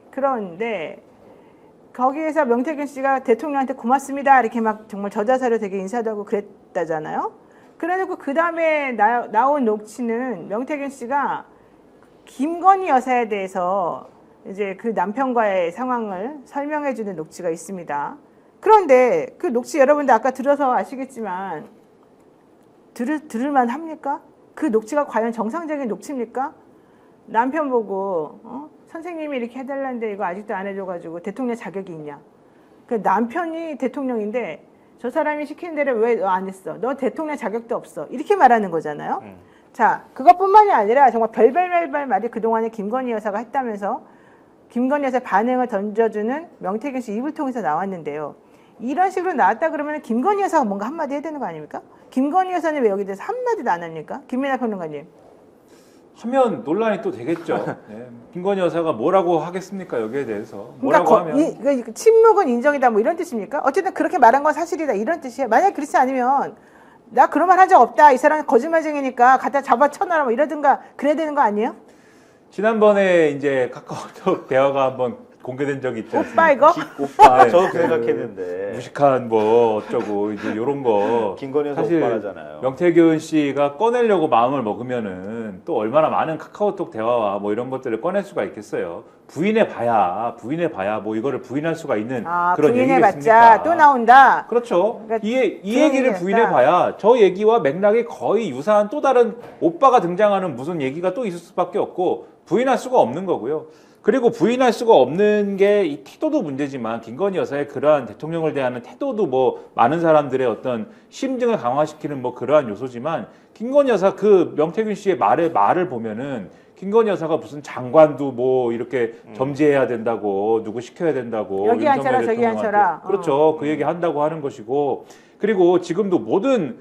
거기에서 명태균 씨가 대통령한테 고맙습니다 이렇게 막 정말 저자세로 되게 인사도 하고 그랬다잖아요. 그래놓고 그 다음에 나온 녹취는 명태균 씨가 김건희 여사에 대해서 이제 그 남편과의 상황을 설명해주는 녹취가 있습니다. 그런데 그 녹취 여러분들 아까 들어서 아시겠지만 들을만 합니까? 그 녹취가 과연 정상적인 녹취입니까? 남편 보고 선생님이 이렇게 해달라는데 이거 아직도 안 해줘가지고 대통령 자격이 있냐? 그 남편이 대통령인데 저 사람이 시키는 대로 왜 너 안 했어? 너 대통령 자격도 없어. 이렇게 말하는 거잖아요. 자, 그것뿐만이 아니라 정말 별별 말이 그동안에 김건희 여사가 했다면서 김건희 여사의 반응을 던져주는 명태균 씨 입을 통해서 나왔는데요. 이런 식으로 나왔다 그러면 김건희 여사가 뭔가 한마디 해야 되는 거 아닙니까? 김건희 여사는 왜 여기 대해서 한마디도 안 합니까? 김민하 평론가님. 하면 논란이 또 되겠죠. 네. 김건희 여사가 뭐라고 하겠습니까? 여기에 대해서. 뭐라고 하면. 침묵은 인정이다 뭐 이런 뜻입니까? 어쨌든 그렇게 말한 건 사실이다 이런 뜻이에요. 만약에 그렇지 않으면 나 그런 말 한 적 없다. 이 사람은 거짓말쟁이니까 갖다 잡아 쳐놔라 뭐 이러든가 그래야 되는 거 아니에요? 지난번에 이제 카카오톡 대화가 한번 공개된 적이 있지 않습니까? 오빠 이거? 오빠 네. 저도 그 생각했는데 무식한 뭐 어쩌고 이제 이런 거 김건희 여사 사실 오빠라잖아요. 명태균 씨가 꺼내려고 마음을 먹으면은 또 얼마나 많은 카카오톡 대화와 뭐 이런 것들을 꺼낼 수가 있겠어요. 부인해봐야 뭐 이거를 부인할 수가 있는 아, 그런 부인해봤자 얘기겠습니까? 또 나온다. 그렇죠. 그러니까 이 그런 얘기를 얘기였다. 부인해봐야 저 얘기와 맥락이 거의 유사한 또 다른 오빠가 등장하는 무슨 얘기가 또 있을 수밖에 없고 부인할 수가 없는 거고요. 그리고 부인할 수가 없는 게 이 태도도 문제지만 김건희 여사의 그러한 대통령을 대하는 태도도 뭐 많은 사람들의 어떤 심증을 강화시키는 뭐 그러한 요소지만 김건희 여사 그 명태균 씨의 말을 보면은 김건희 여사가 무슨 장관도 뭐 이렇게 점지해야 된다고 누구 시켜야 된다고 여기 앉혀라, 윤석열 저기 대통령한테. 앉혀라. 그렇죠. 그 얘기 한다고 하는 것이고 그리고 지금도 모든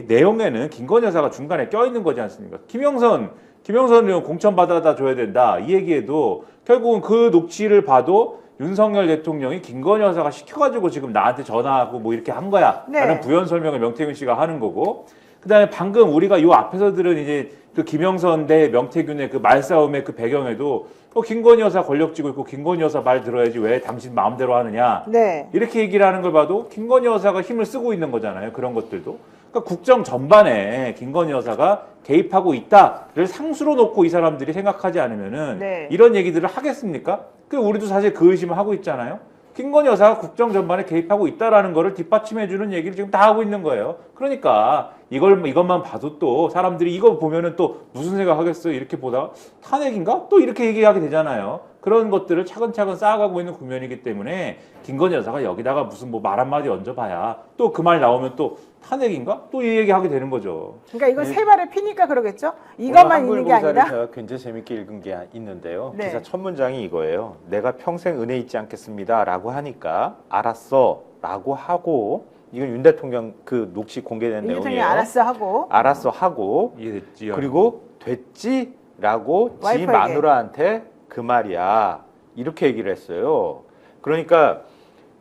내용에는 김건희 여사가 중간에 껴있는 거지 않습니까? 김영선은 공천 받아다 줘야 된다. 이 얘기에도 결국은 그 녹취를 봐도 윤석열 대통령이 김건희 여사가 시켜가지고 지금 나한테 전화하고 뭐 이렇게 한 거야. 네. 라는 부연 설명을 명태균 씨가 하는 거고. 그 다음에 방금 우리가 요 앞에서 들은 이제 그 김영선 대 명태균의 그 말싸움의 그 배경에도 김건희 여사 권력 쥐고 있고 김건희 여사 말 들어야지 왜 당신 마음대로 하느냐. 네. 이렇게 얘기를 하는 걸 봐도 김건희 여사가 힘을 쓰고 있는 거잖아요. 그런 것들도. 그러니까 국정 전반에 김건희 여사가 개입하고 있다를 상수로 놓고 이 사람들이 생각하지 않으면은 네. 이런 얘기들을 하겠습니까? 그 우리도 사실 그 의심을 하고 있잖아요. 김건희 여사가 국정 전반에 개입하고 있다라는 거를 뒷받침해주는 얘기를 지금 다 하고 있는 거예요. 그러니까 이것만 봐도 또 사람들이 이거 보면은 또 무슨 생각하겠어요? 이렇게 보다가 탄핵인가? 또 이렇게 얘기하게 되잖아요. 그런 것들을 차근차근 쌓아가고 있는 국면이기 때문에 김건희 여사가 여기다가 무슨 뭐 말 한마디 얹어봐야 또 그 말 나오면 또 탄핵인가? 또 이 얘기하게 되는 거죠. 그러니까 이건 세 발을 피니까 그러겠죠? 이것만 있는 게 한글보사를 아니라. 제가 굉장히 재밌게 읽은 게 있는데요. 네. 기사 첫 문장이 이거예요. 내가 평생 은혜 잊지 않겠습니다. 라고 하니까 알았어 라고 하고 이건 윤 대통령 그 녹취 공개된 윤 대통령이 내용이에요. 알았어 하고. 알았어 하고 이해됐지? 그리고 됐지라고 지 와이프에게. 마누라한테 그 말이야 이렇게 얘기를 했어요. 그러니까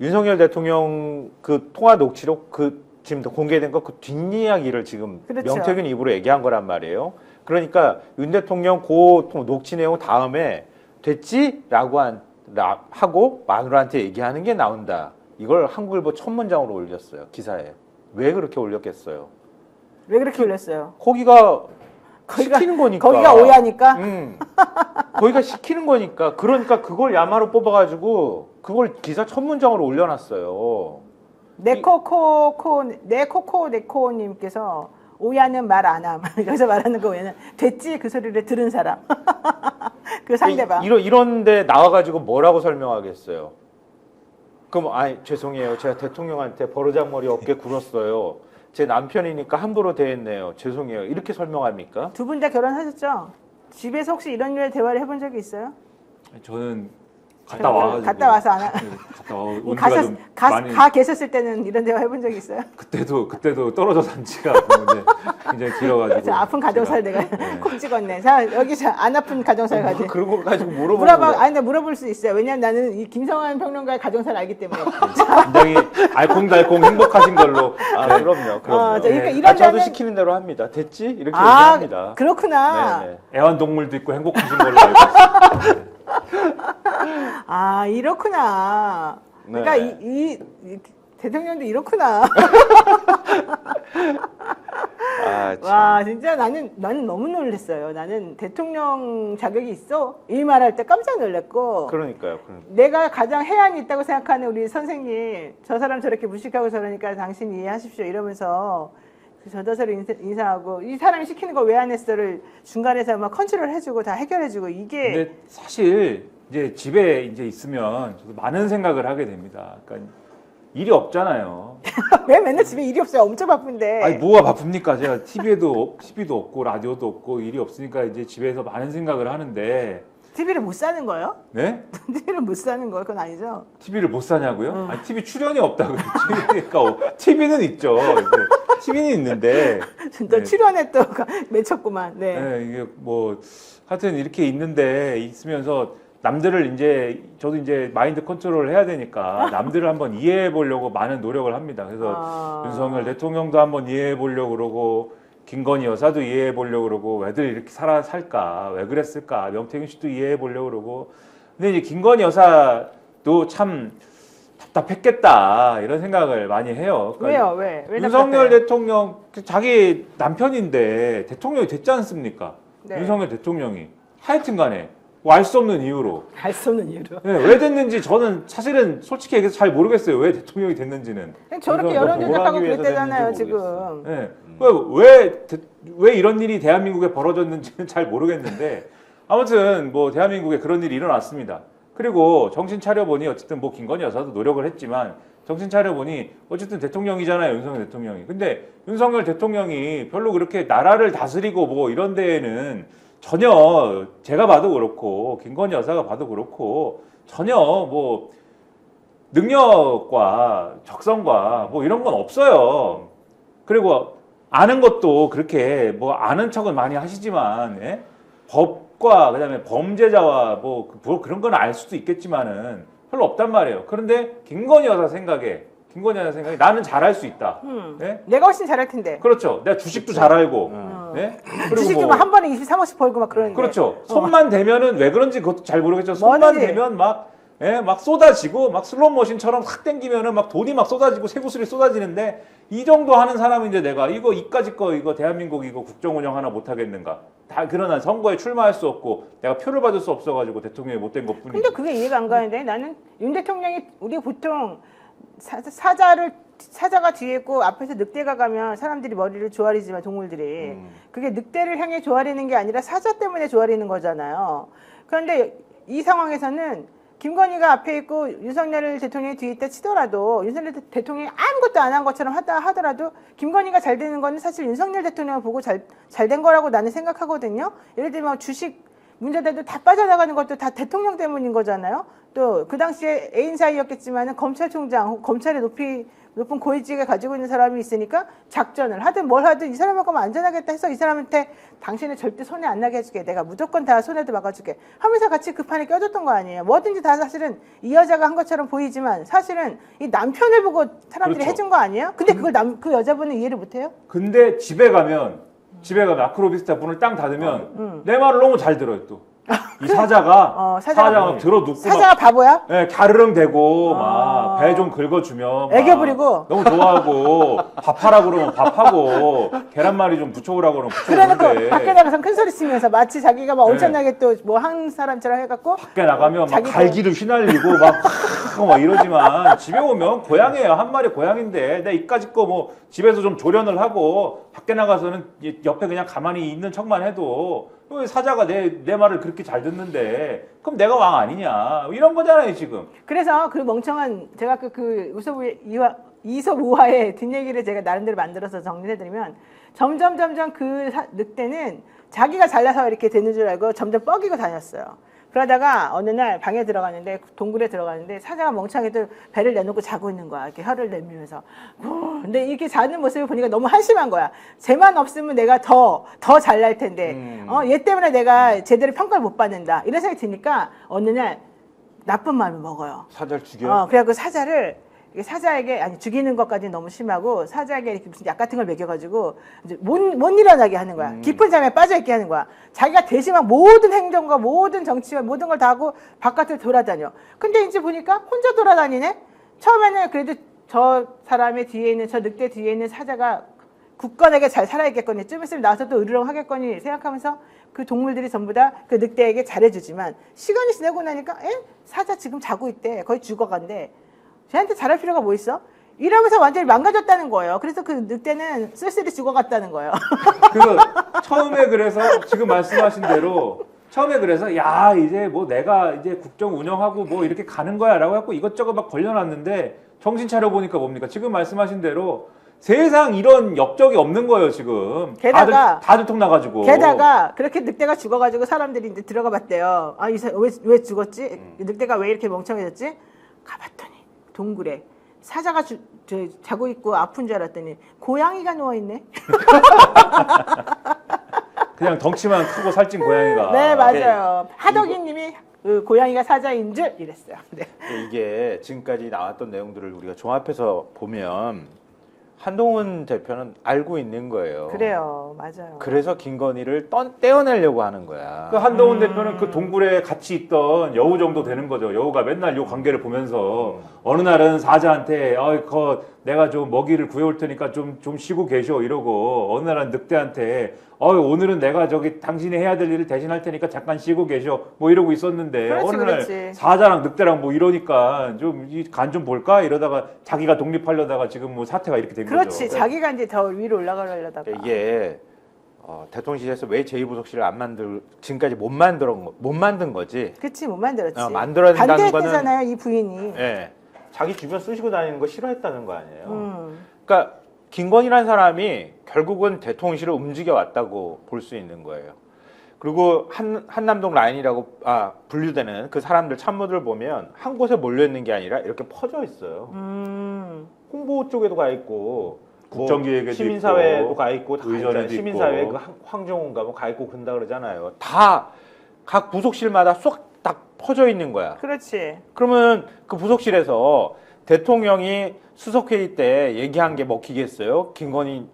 윤석열 대통령 그 통화 녹취록 그 지금 공개된 거 그 뒷이야기를 지금 그렇죠. 명태균 입으로 얘기한 거란 말이에요. 그러니까 윤 대통령 그 녹취 내용 다음에 됐지라고 하고 마누라한테 얘기하는 게 나온다. 이걸 한국일보 첫 문장으로 올렸어요. 기사에. 왜 그렇게 올렸겠어요? 왜 그렇게 올렸어요? 거기가 시키는 거니까. 거기가 오야니까? 거기가 시키는 거니까. 그러니까 그걸 야마로 뽑아가지고 그걸 기사 첫 문장으로 올려놨어요. 네코코네코님께서 오야는 말 안 함. 여기서 말하는 거 오야는 됐지 그 소리를 들은 사람. 그 상대방. 이런데 나와가지고 뭐라고 설명하겠어요? 그럼 죄송해요. 제가 대통령한테 버르장머리 어깨 굴었어요. 제 남편이니까 함부로 대했네요. 죄송해요. 이렇게 설명합니까? 두 분 다 결혼하셨죠? 집에서 혹시 이런 류의 대화를 해본 적이 있어요? 저는 갔다 와가지고 갔다 와서 안 하. 갔다 와 온지가 좀 많이 가 계셨을 때는 이런 대화 해본 적이 있어요? 그때도 떨어져 산 지가 굉장히 길어가지고 저 아픈 가정살 내가 콕 찍었네. 자 여기 안 아픈 가정살 가지. 그런 거 가지고 물어보는 물어봐. 거야. 아니 나 물어볼 수 있어요. 왜냐면 나는 이 김성환 평론가의 가정살 알기 때문에. 굉장히 알콩달콩 행복하신 걸로. 그럼요. 그러니까 네. 이런 저도 데는- 시키는 대로 합니다. 됐지? 이렇게 얘기합니다. 그렇구나. 네네. 애완동물도 있고 행복하신 걸로 알고 있어요. 아 이렇구나. 네. 그러니까 이 대통령도 이렇구나. 참. 와 진짜 나는 너무 놀랐어요. 나는 대통령 자격이 있어? 이 말할 때 깜짝 놀랐고. 그러니까요. 내가 가장 해안이 있다고 생각하는 우리 선생님, 저 사람 저렇게 무식하고 저러니까 당신 이해하십시오 이러면서 저자세로 인사하고 이 사람이 시키는 거 왜 안 했어를 중간에서 막 컨트롤 해주고 다 해결해주고 이게. 근데 사실 이제 집에 이제 있으면 저도 많은 생각을 하게 됩니다. 그러니까 일이 없잖아요. 왜 맨날 집에 일이 없어요? 엄청 바쁜데. 아니 뭐가 바쁩니까? 제가 TV도 없고 라디오도 없고 일이 없으니까 이제 집에서 많은 생각을 하는데. TV를 못 사는 거예요? 네? TV를 못 사는 거 그건 아니죠? TV를 못 사냐고요? 아니 TV 출연이 없다고요. TV는 있죠. TV는 있는데. 또 네. 출연에 또 맺혔구만. 네. 네, 이게 뭐 하여튼 이렇게 있으면서 남들을 이제 저도 이제 마인드 컨트롤을 해야 되니까 남들을 한번 이해해 보려고 많은 노력을 합니다. 그래서 윤석열 대통령도 한번 이해해 보려고 그러고 김건희 여사도 이해해 보려고 그러고 왜들 이렇게 살까? 왜 그랬을까? 명태균 씨도 이해해 보려고 그러고. 근데 이제 김건희 여사도 참 답답했겠다 이런 생각을 많이 해요. 그러니까 왜요? 왜 윤석열 답답해요? 대통령 자기 남편인데 대통령이 됐지 않습니까? 네. 윤석열 대통령이 하여튼간에 알 수 없는 이유로. 알 수 없는 이유로. 네, 왜 됐는지 저는 사실은 솔직히 얘기해서 잘 모르겠어요. 왜 대통령이 됐는지는. 저렇게 그래서 여론조작하고 뭘 하기 위해서 그랬대잖아요 됐는지 지금. 네. 왜 이런 일이 대한민국에 벌어졌는지는 잘 모르겠는데 아무튼 뭐 대한민국에 그런 일이 일어났습니다. 그리고 정신 차려보니 어쨌든 뭐 김건희 여사도 노력을 했지만 정신 차려보니 어쨌든 대통령이잖아요, 윤석열 대통령이. 근데 윤석열 대통령이 별로 그렇게 나라를 다스리고 뭐 이런 데에는 전혀 제가 봐도 그렇고 김건희 여사가 봐도 그렇고 전혀 뭐 능력과 적성과 뭐 이런 건 없어요. 그리고 아는 것도 그렇게 뭐 아는 척은 많이 하시지만 예? 법과 그다음에 범죄자와 뭐 그런 건 알 수도 있겠지만은 별로 없단 말이에요. 그런데 김건희 여사 생각에 나는 잘할 수 있다. 예? 내가 훨씬 잘할 텐데. 그렇죠. 내가 주식도 잘 알고. 예? 그리고 주식도 뭐 한 번에 23억씩 벌고 막 그러는데. 그렇죠. 손만 대면은 왜 그런지 그것도 잘 모르겠죠. 손만 뭐든지. 대면 막, 예, 막 쏟아지고 막 슬롯머신처럼 확 당기면은 막 돈이 막 쏟아지고 쇠구슬이 쏟아지는데 이 정도 하는 사람인데 내가 이까짓 거 이거 대한민국 이거 국정 운영 하나 못 하겠는가? 다 그러나 선거에 출마할 수 없고 내가 표를 받을 수 없어가지고 대통령이 못 된 것뿐이지. 근데 그게 이해가 안 가는데 나는 윤 대통령이 우리 보통 사자가 뒤에 있고 앞에서 늑대가 가면 사람들이 머리를 조아리지만 동물들이 그게 늑대를 향해 조아리는 게 아니라 사자 때문에 조아리는 거잖아요. 그런데 이 상황에서는 김건희가 앞에 있고 윤석열 대통령이 뒤에 있다 치더라도 윤석열 대통령이 아무것도 안 한 것처럼 하더라도 김건희가 잘 되는 거는 사실 윤석열 대통령을 보고 잘 된 거라고 나는 생각하거든요. 예를 들면 주식 문제들도 다 빠져나가는 것도 다 대통령 때문인 거잖아요. 또 그 당시에 애인 사이였겠지만은 검찰총장 혹은 검찰의 높은 고위직에 가지고 있는 사람이 있으니까 작전을 하든 뭘 하든 이 사람하고 하면 안전하겠다 해서 이 사람한테 당신은 절대 손해 안 나게 해줄게. 내가 무조건 다 손해도 막아줄게. 하면서 같이 그 판에 껴줬던 거 아니에요. 뭐든지 다 사실은 이 여자가 한 것처럼 보이지만 사실은 이 남편을 보고 사람들이 그렇죠. 해준 거 아니에요? 근데 그걸 그 여자분은 이해를 못해요? 근데 집에 가면 아크로비스타 문을 땅 닫으면 내 말을 너무 잘 들어요 또. 이 사자가 막 들어눕고 사자가 막, 바보야? 예, 갸르릉대고 막 배 좀 긁어주면 애교 부리고 너무 좋아하고 밥하라 그러면 밥하고 계란말이 좀 부쳐오라 그러면 그래놓고 부쳐오는데 밖에 나가서 큰 소리 치면서 마치 자기가 막 네. 엄청나게 또 뭐 한 사람처럼 해갖고 밖에 나가면 막 자기도- 갈기를 휘날리고 막 이러지만 집에 오면 고양이에요. 한 마리 고양인데 내가 이까짓 거 뭐 집에서 좀 조련을 하고 밖에 나가서는 옆에 그냥 가만히 있는 척만 해도 왜 사자가 내 말을 그렇게 잘 듣는데 그럼 내가 왕 아니냐 이런 거잖아요 지금. 그래서 그 멍청한 제가 그 이솝 우화의 뒷얘기를 제가 나름대로 만들어서 정리해드리면 점점 그 늑대는 자기가 잘나서 이렇게 되는 줄 알고 점점 뻐기고 다녔어요. 그러다가 어느 날 방에 들어가는데 동굴에 들어가는데 사자가 멍청하게도 배를 내놓고 자고 있는 거야. 이렇게 혀를 내밀면서. 근데 이렇게 자는 모습을 보니까 너무 한심한 거야. 쟤만 없으면 내가 더 잘날 텐데 얘 때문에 내가 제대로 평가를 못 받는다. 이런 생각이 드니까 어느 날 나쁜 마음을 먹어요. 사자를 죽여. 그래갖고 사자에게 아니 죽이는 것까지는 너무 심하고 사자에게 이렇게 무슨 약 같은 걸 먹여가지고 이제 못 일어나게 하는 거야. 깊은 잠에 빠져있게 하는 거야. 자기가 대신한 모든 행정과 모든 정치와 모든 걸 다 하고 바깥을 돌아다녀. 근데 이제 보니까 혼자 돌아다니네. 처음에는 그래도 저 사람의 뒤에 있는 저 늑대 뒤에 있는 사자가 굳건하게 잘 살아있겠거니 좀 있으면 나와서 또 으르렁 하겠거니 생각하면서 그 동물들이 전부 다 그 늑대에게 잘해주지만 시간이 지나고 나니까 사자 지금 자고 있대. 거의 죽어간대. 쟤한테 잘할 필요가 뭐 있어? 이러면서 완전히 망가졌다는 거예요. 그래서 그 늑대는 쓸쓸히 죽어갔다는 거예요. 그래서 처음에 그래서 지금 말씀하신 대로 처음에 그래서 야 이제 뭐 내가 이제 국정 운영하고 뭐 이렇게 가는 거야라고 해갖고 이것저것 막 걸려놨는데 정신 차려 보니까 뭡니까? 지금 말씀하신 대로 세상 이런 역적이 없는 거예요 지금. 게다가 다 들통나가지고. 게다가 그렇게 늑대가 죽어가지고 사람들이 이제 들어가 봤대요. 아, 왜 죽었지? 늑대가 왜 이렇게 멍청해졌지? 가봤더니 동굴에 사자가 자고 있고 아픈 줄 알았더니 고양이가 누워있네. 그냥 덩치만 크고 살찐 고양이가. 네, 맞아요. 하덕이님이 그 고양이가 사자인 줄 이랬어요. 네. 이게 지금까지 나왔던 내용들을 우리가 종합해서 보면 한동훈 대표는 알고 있는 거예요. 그래요, 맞아요. 그래서 김건희를 떼어내려고 하는 거야. 그 한동훈 대표는 그 동굴에 같이 있던 여우 정도 되는 거죠. 여우가 맨날 요 관계를 보면서 어느 날은 사자한테 내가 좀 먹이를 구해올 테니까 좀 쉬고 계셔 이러고 어느 날 늑대한테 오늘은 내가 저기 당신이 해야 될 일을 대신할 테니까 잠깐 쉬고 계셔 뭐 이러고 있었는데 그렇지, 어느 날 그렇지. 사자랑 늑대랑 뭐 이러니까 좀 간 좀 볼까 이러다가 자기가 독립하려다가 지금 뭐 사태가 이렇게 된 그렇지. 거죠. 자기가 이제 더 위로 올라가려다가. 이게 대통령실에서 왜 제2부속실을 지금까지 못 만든 거지. 그치, 못 만들었지. 만들어야 된다는 반대했잖아요, 이 부인이. 예. 자기 주변 쑤시고 다니는 거 싫어했다는 거 아니에요. 그러니까 김건희라는 사람이 결국은 대통령실을 움직여 왔다고 볼 수 있는 거예요. 그리고 한남동 라인이라고 분류되는 그 사람들 참모들 보면 한 곳에 몰려 있는 게 아니라 이렇게 퍼져 있어요. 홍보 쪽에도 가 있고 국정기획에도 시민사회도 있고, 가 있고 다 의전에도 있잖아요. 시민사회 있고. 그 황정호인가 뭐 가 있고 그런다 그러잖아요. 다 각 부속실마다 쏙 딱 퍼져 있는 거야. 그렇지. 그러면 그 부속실에서 대통령이 수석회의 때 얘기한 게 먹히겠어요? 김건희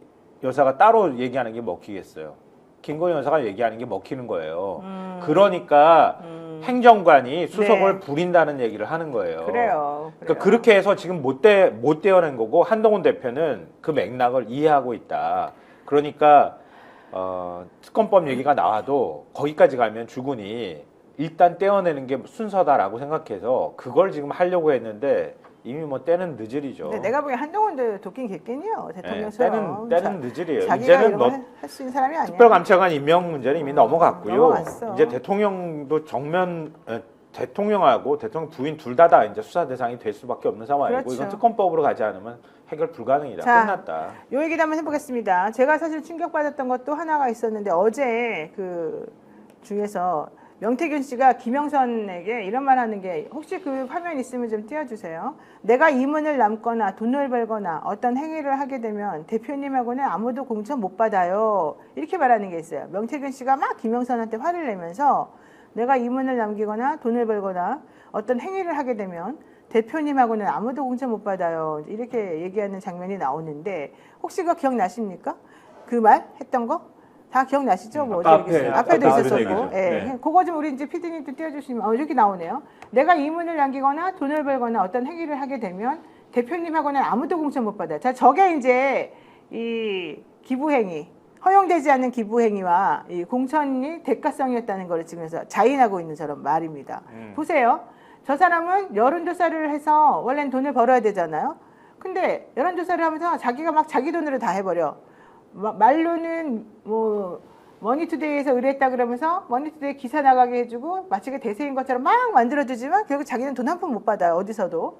여사가 따로 얘기하는 게 먹히겠어요? 김건희 여사가 얘기하는 게 먹히는 거예요. 그러니까 행정관이 수석을 네. 부린다는 얘기를 하는 거예요. 그래요. 그러니까 그렇게 해서 지금 못 떼어낸 거고 한동훈 대표는 그 맥락을 이해하고 있다. 그러니까 특검법 얘기가 나와도 거기까지 가면 주군이 일단 떼어내는 게 순서다라고 생각해서 그걸 지금 하려고 했는데 이미 뭐 때는 늦으리죠. 근데 내가 보기엔 한동훈도 도끼 겠겠네요. 대통령처럼. 때는 늦으리에요. 자기가 이제는 이런 뭐 걸할수 있는 사람이 아니야. 특별감찰관 임명 문제는 이미 넘어갔고요. 넘어갔어. 이제 대통령도 대통령하고 대통령 부인 둘 다 이제 수사 대상이 될 수밖에 없는 상황이고 그렇죠. 이건 특검법으로 가지 않으면 해결 불가능이다. 자, 끝났다. 요 얘기도 한번 해보겠습니다. 제가 사실 충격받았던 것도 하나가 있었는데 어제 그 중에서 명태균 씨가 김영선에게 이런 말 하는 게 혹시 그 화면 있으면 좀 띄워주세요. 내가 이문을 남거나 돈을 벌거나 어떤 행위를 하게 되면 대표님하고는 아무도 공천 못 받아요. 이렇게 말하는 게 있어요. 명태균 씨가 막 김영선한테 화를 내면서 내가 이문을 남기거나 돈을 벌거나 어떤 행위를 하게 되면 대표님하고는 아무도 공천 못 받아요. 이렇게 얘기하는 장면이 나오는데 혹시 그거 기억나십니까? 그 말 했던 거? 다 기억나시죠? 뭐 앞에도 있었었고. 예. 그거 좀 우리 이제 PD님도 띄워주시면 여기 나오네요. 내가 이문을 남기거나 돈을 벌거나 어떤 행위를 하게 되면 대표님하고는 아무도 공천 못 받아요. 자, 저게 이제 이 기부행위, 허용되지 않는 기부행위와 이 공천이 대가성이었다는 걸 지금 자인하고 있는 저런 말입니다. 보세요. 저 사람은 여론조사를 해서 원래는 돈을 벌어야 되잖아요. 근데 여론조사를 하면서 자기가 막 자기 돈으로 다 해버려. 말로는 뭐 머니투데이에서 의뢰했다 그러면서 머니투데이 기사 나가게 해주고 마치 대세인 것처럼 막 만들어주지만 결국 자기는 돈 한 푼 못 받아요. 어디서도.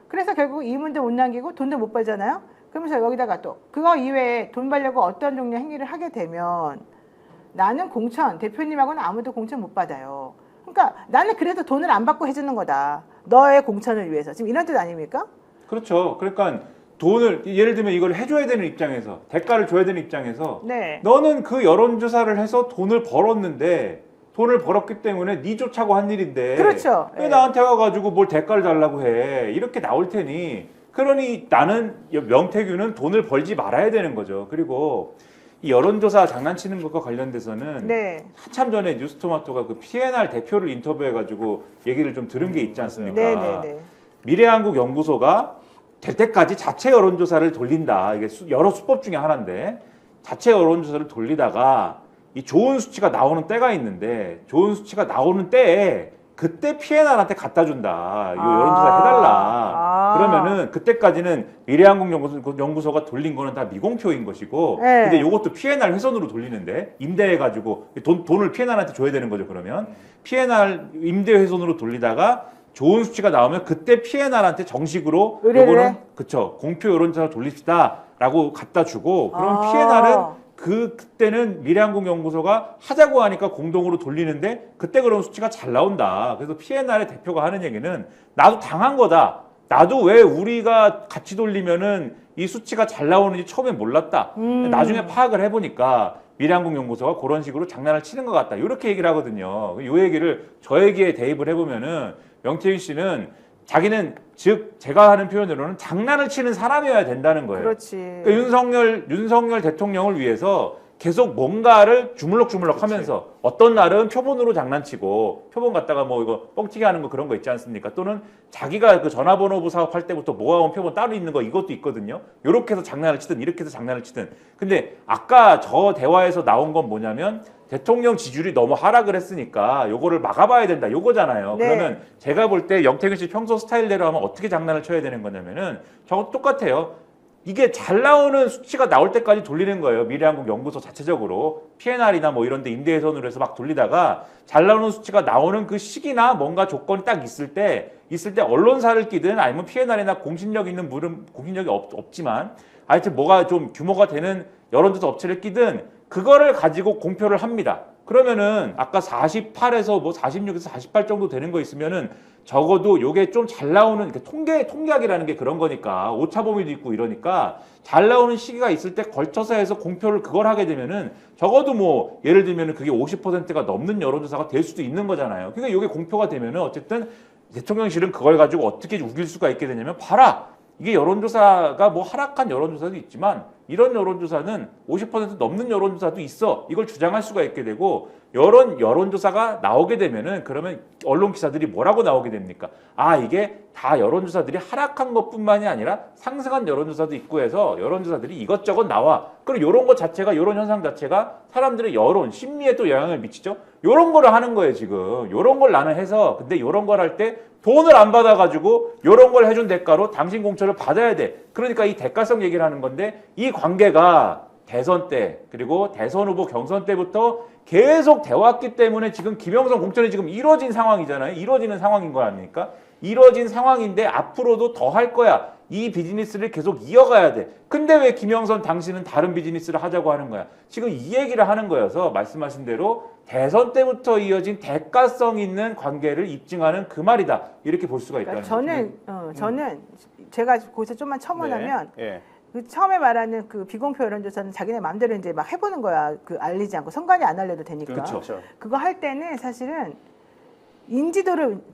그래서 결국 이문도 못 남기고 돈도 못 벌잖아요. 그러면서 여기다가 또 그거 이외에 돈 벌려고 어떤 종류 행위를 하게 되면 나는 공천, 대표님하고는 아무도 공천 못 받아요. 그러니까 나는 그래도 돈을 안 받고 해주는 거다. 너의 공천을 위해서. 지금 이런 뜻 아닙니까? 그렇죠. 그러니까 돈을 예를 들면 이걸 해줘야 되는 입장에서 대가를 줘야 되는 입장에서 네. 너는 그 여론조사를 해서 돈을 벌었는데 돈을 벌었기 때문에 네 좋자고 한 일인데 그렇죠. 왜 네. 나한테 와가지고 뭘 대가를 달라고 해 이렇게 나올 테니 그러니 나는 명태균은 돈을 벌지 말아야 되는 거죠. 그리고 이 여론조사 장난치는 것과 관련돼서는 네. 한참 전에 뉴스토마토가 그 PNR 대표를 인터뷰해가지고 얘기를 좀 들은 게 있지 않습니까? 네네네. 미래한국연구소가 될 때까지 자체 여론조사를 돌린다. 이게 여러 수법 중에 하나인데 자체 여론조사를 돌리다가 이 좋은 수치가 나오는 때가 있는데 좋은 수치가 나오는 때에 그때 PNR한테 갖다 준다. 이 여론조사 해달라. 그러면은 그때까지는 미래한국연구소가 돌린 거는 다 미공표인 것이고 네. 근데 이것도 PNR 훼손으로 돌리는데 임대해가지고 돈을 PNR한테 줘야 되는 거죠. 그러면 PNR 임대 훼손으로 돌리다가 좋은 수치가 나오면 그때 PNR한테 정식으로 이거는 그쵸 공표 여론조사 돌립시다라고 갖다 주고 그럼 PNR은 그때는 미래한국연구소가 하자고 하니까 공동으로 돌리는데 그때 그런 수치가 잘 나온다. 그래서 PNR의 대표가 하는 얘기는 나도 당한 거다. 나도 왜 우리가 같이 돌리면은 이 수치가 잘 나오는지 처음에 몰랐다. 나중에 파악을 해보니까 미래한국연구소가 그런 식으로 장난을 치는 것 같다. 이렇게 얘기를 하거든요. 이 얘기를 저에게 대입을 해보면은 명태균 씨는 자기는 즉 제가 하는 표현으로는 장난을 치는 사람이어야 된다는 거예요. 그렇지. 그러니까 윤석열 대통령을 위해서 계속 뭔가를 주물럭주물럭 하면서 어떤 날은 표본으로 장난치고 표본 갖다가 뭐 이거 뻥튀기 하는 거 그런 거 있지 않습니까? 또는 자기가 그 전화번호부 사업할 때부터 모아온 표본 따로 있는 거 이것도 있거든요. 요렇게 해서 장난을 치든 이렇게 해서 장난을 치든. 근데 아까 저 대화에서 나온 건 뭐냐면 대통령 지지율이 너무 하락을 했으니까 요거를 막아봐야 된다 요거잖아요. 네. 그러면 제가 볼 때 영태균 씨 평소 스타일대로 하면 어떻게 장난을 쳐야 되는 거냐면은 저것도 똑같아요. 이게 잘 나오는 수치가 나올 때까지 돌리는 거예요. 미래한국연구소 자체적으로 PNR이나 뭐 이런 데 임대예선으로 해서 막 돌리다가 잘 나오는 수치가 나오는 그 시기나 뭔가 조건이 딱 있을 때 언론사를 끼든 아니면 PNR이나 공신력 있는 공신력이 없지만 하여튼 뭐가 좀 규모가 되는 여론조사 업체를 끼든 그거를 가지고 공표를 합니다. 그러면은 아까 48에서 뭐 46에서 48 정도 되는 거 있으면은 적어도 요게 좀 잘 나오는 통계학이라는 게 그런 거니까 오차 범위도 있고 이러니까 잘 나오는 시기가 있을 때 걸쳐서 해서 공표를 그걸 하게 되면은 적어도 뭐 예를 들면은 그게 50%가 넘는 여론조사가 될 수도 있는 거잖아요. 그러니까 요게 공표가 되면은 어쨌든 대통령실은 그걸 가지고 어떻게 우길 수가 있게 되냐면 봐라. 이게 여론조사가 뭐 하락한 여론조사도 있지만 이런 여론조사는 50% 넘는 여론조사도 있어. 이걸 주장할 수가 있게 되고 여론조사가 나오게 되면은 그러면 언론 기사들이 뭐라고 나오게 됩니까? 아, 이게 다 여론조사들이 하락한 것뿐만이 아니라 상승한 여론조사도 있고 해서 여론조사들이 이것저것 나와. 그리고 이런 것 자체가, 이런 현상 자체가 사람들의 여론, 심리에 또 영향을 미치죠. 이런 거를 하는 거예요, 지금. 이런 걸 나는 해서 근데 이런 걸 할 때 돈을 안 받아가지고 이런 걸 해준 대가로 당신 공천을 받아야 돼. 그러니까 이 대가성 얘기를 하는 건데 이 관계가 대선 때 그리고 대선 후보 경선 때부터 계속 돼왔기 때문에 지금 김영선 공천이 지금 이루어진 상황이잖아요. 이루어지는 상황인 거 아닙니까? 이루어진 상황인데 앞으로도 더 할 거야. 이 비즈니스를 계속 이어가야 돼. 근데 왜 김영선 당신은 다른 비즈니스를 하자고 하는 거야? 지금 이 얘기를 하는 거여서 말씀하신 대로 대선 때부터 이어진 대가성 있는 관계를 입증하는 그 말이다. 이렇게 볼 수가 있다는 그러니까 저는 제가 거기서 좀만 첨언하면 네. 그 처음에 말하는 그 비공표 여론조사는 자기네 마음대로 이제 막 해보는 거야. 그 알리지 않고 선관위 안 알려도 되니까. 그렇죠. 그거 할 때는 사실은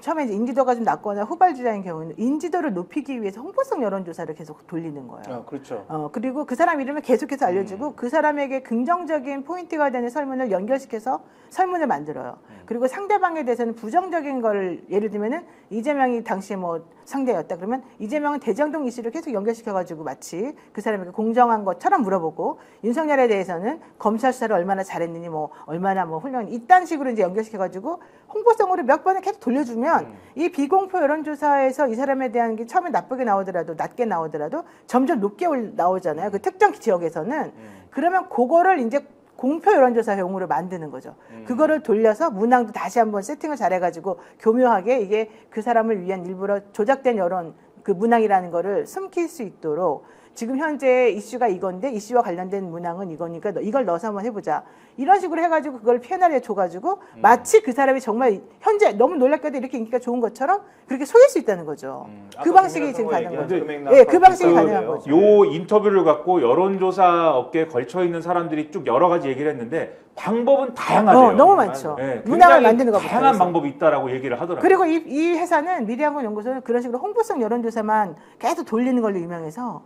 처음에 이제 인지도가 좀 낮거나 후발주자인 경우는 인지도를 높이기 위해서 홍보성 여론조사를 계속 돌리는 거예요. 그렇죠. 그리고 그 사람 이름을 계속해서 알려주고 그 사람에게 긍정적인 포인트가 되는 설문을 연결시켜서 설문을 만들어요. 그리고 상대방에 대해서는 부정적인 걸 예를 들면은 이재명이 당시에 뭐 상대였다 그러면 이재명은 대장동 이슈를 계속 연결시켜가지고 마치 그 사람에게 공정한 것처럼 물어보고 윤석열에 대해서는 검찰 수사를 얼마나 잘했느니 뭐 얼마나 뭐 훌륭한 이딴 식으로 이제 연결시켜가지고 홍보성으로 몇 번을 계속 돌려주면 이 비공표 여론조사에서 이 사람에 대한 게 처음에 나쁘게 나오더라도 낮게 나오더라도 점점 높게 나오잖아요. 그 특정 지역에서는 그러면 그거를 이제 공표 여론조사용으로 만드는 거죠. 그거를 돌려서 문항도 다시 한번 세팅을 잘해가지고 교묘하게 이게 그 사람을 위한 일부러 조작된 여론 그 문항이라는 거를 숨길 수 있도록 지금 현재 이슈가 이건데 이슈와 관련된 문항은 이거니까 이걸 넣어서 한번 해보자. 이런 식으로 해가지고 그걸 PNR에 줘가지고 마치 그 사람이 정말 현재 너무 놀랍게도 이렇게 인기가 좋은 것처럼 그렇게 속일 수 있다는 거죠. 그 방식이 지금 가능한 거죠. 네, 그 방식이 가능한 거죠. 요 인터뷰를 갖고 여론조사 업계에 걸쳐 있는 사람들이 쭉 여러 가지 얘기를 했는데 방법은 다양하대요. 너무 많죠. 네, 문항을 만드는 것부터 다양한 해서. 방법이 있다라고 얘기를 하더라고요. 그리고 이 회사는 미래한국연구소는 그런 식으로 홍보성 여론조사만 계속 돌리는 걸로 유명해서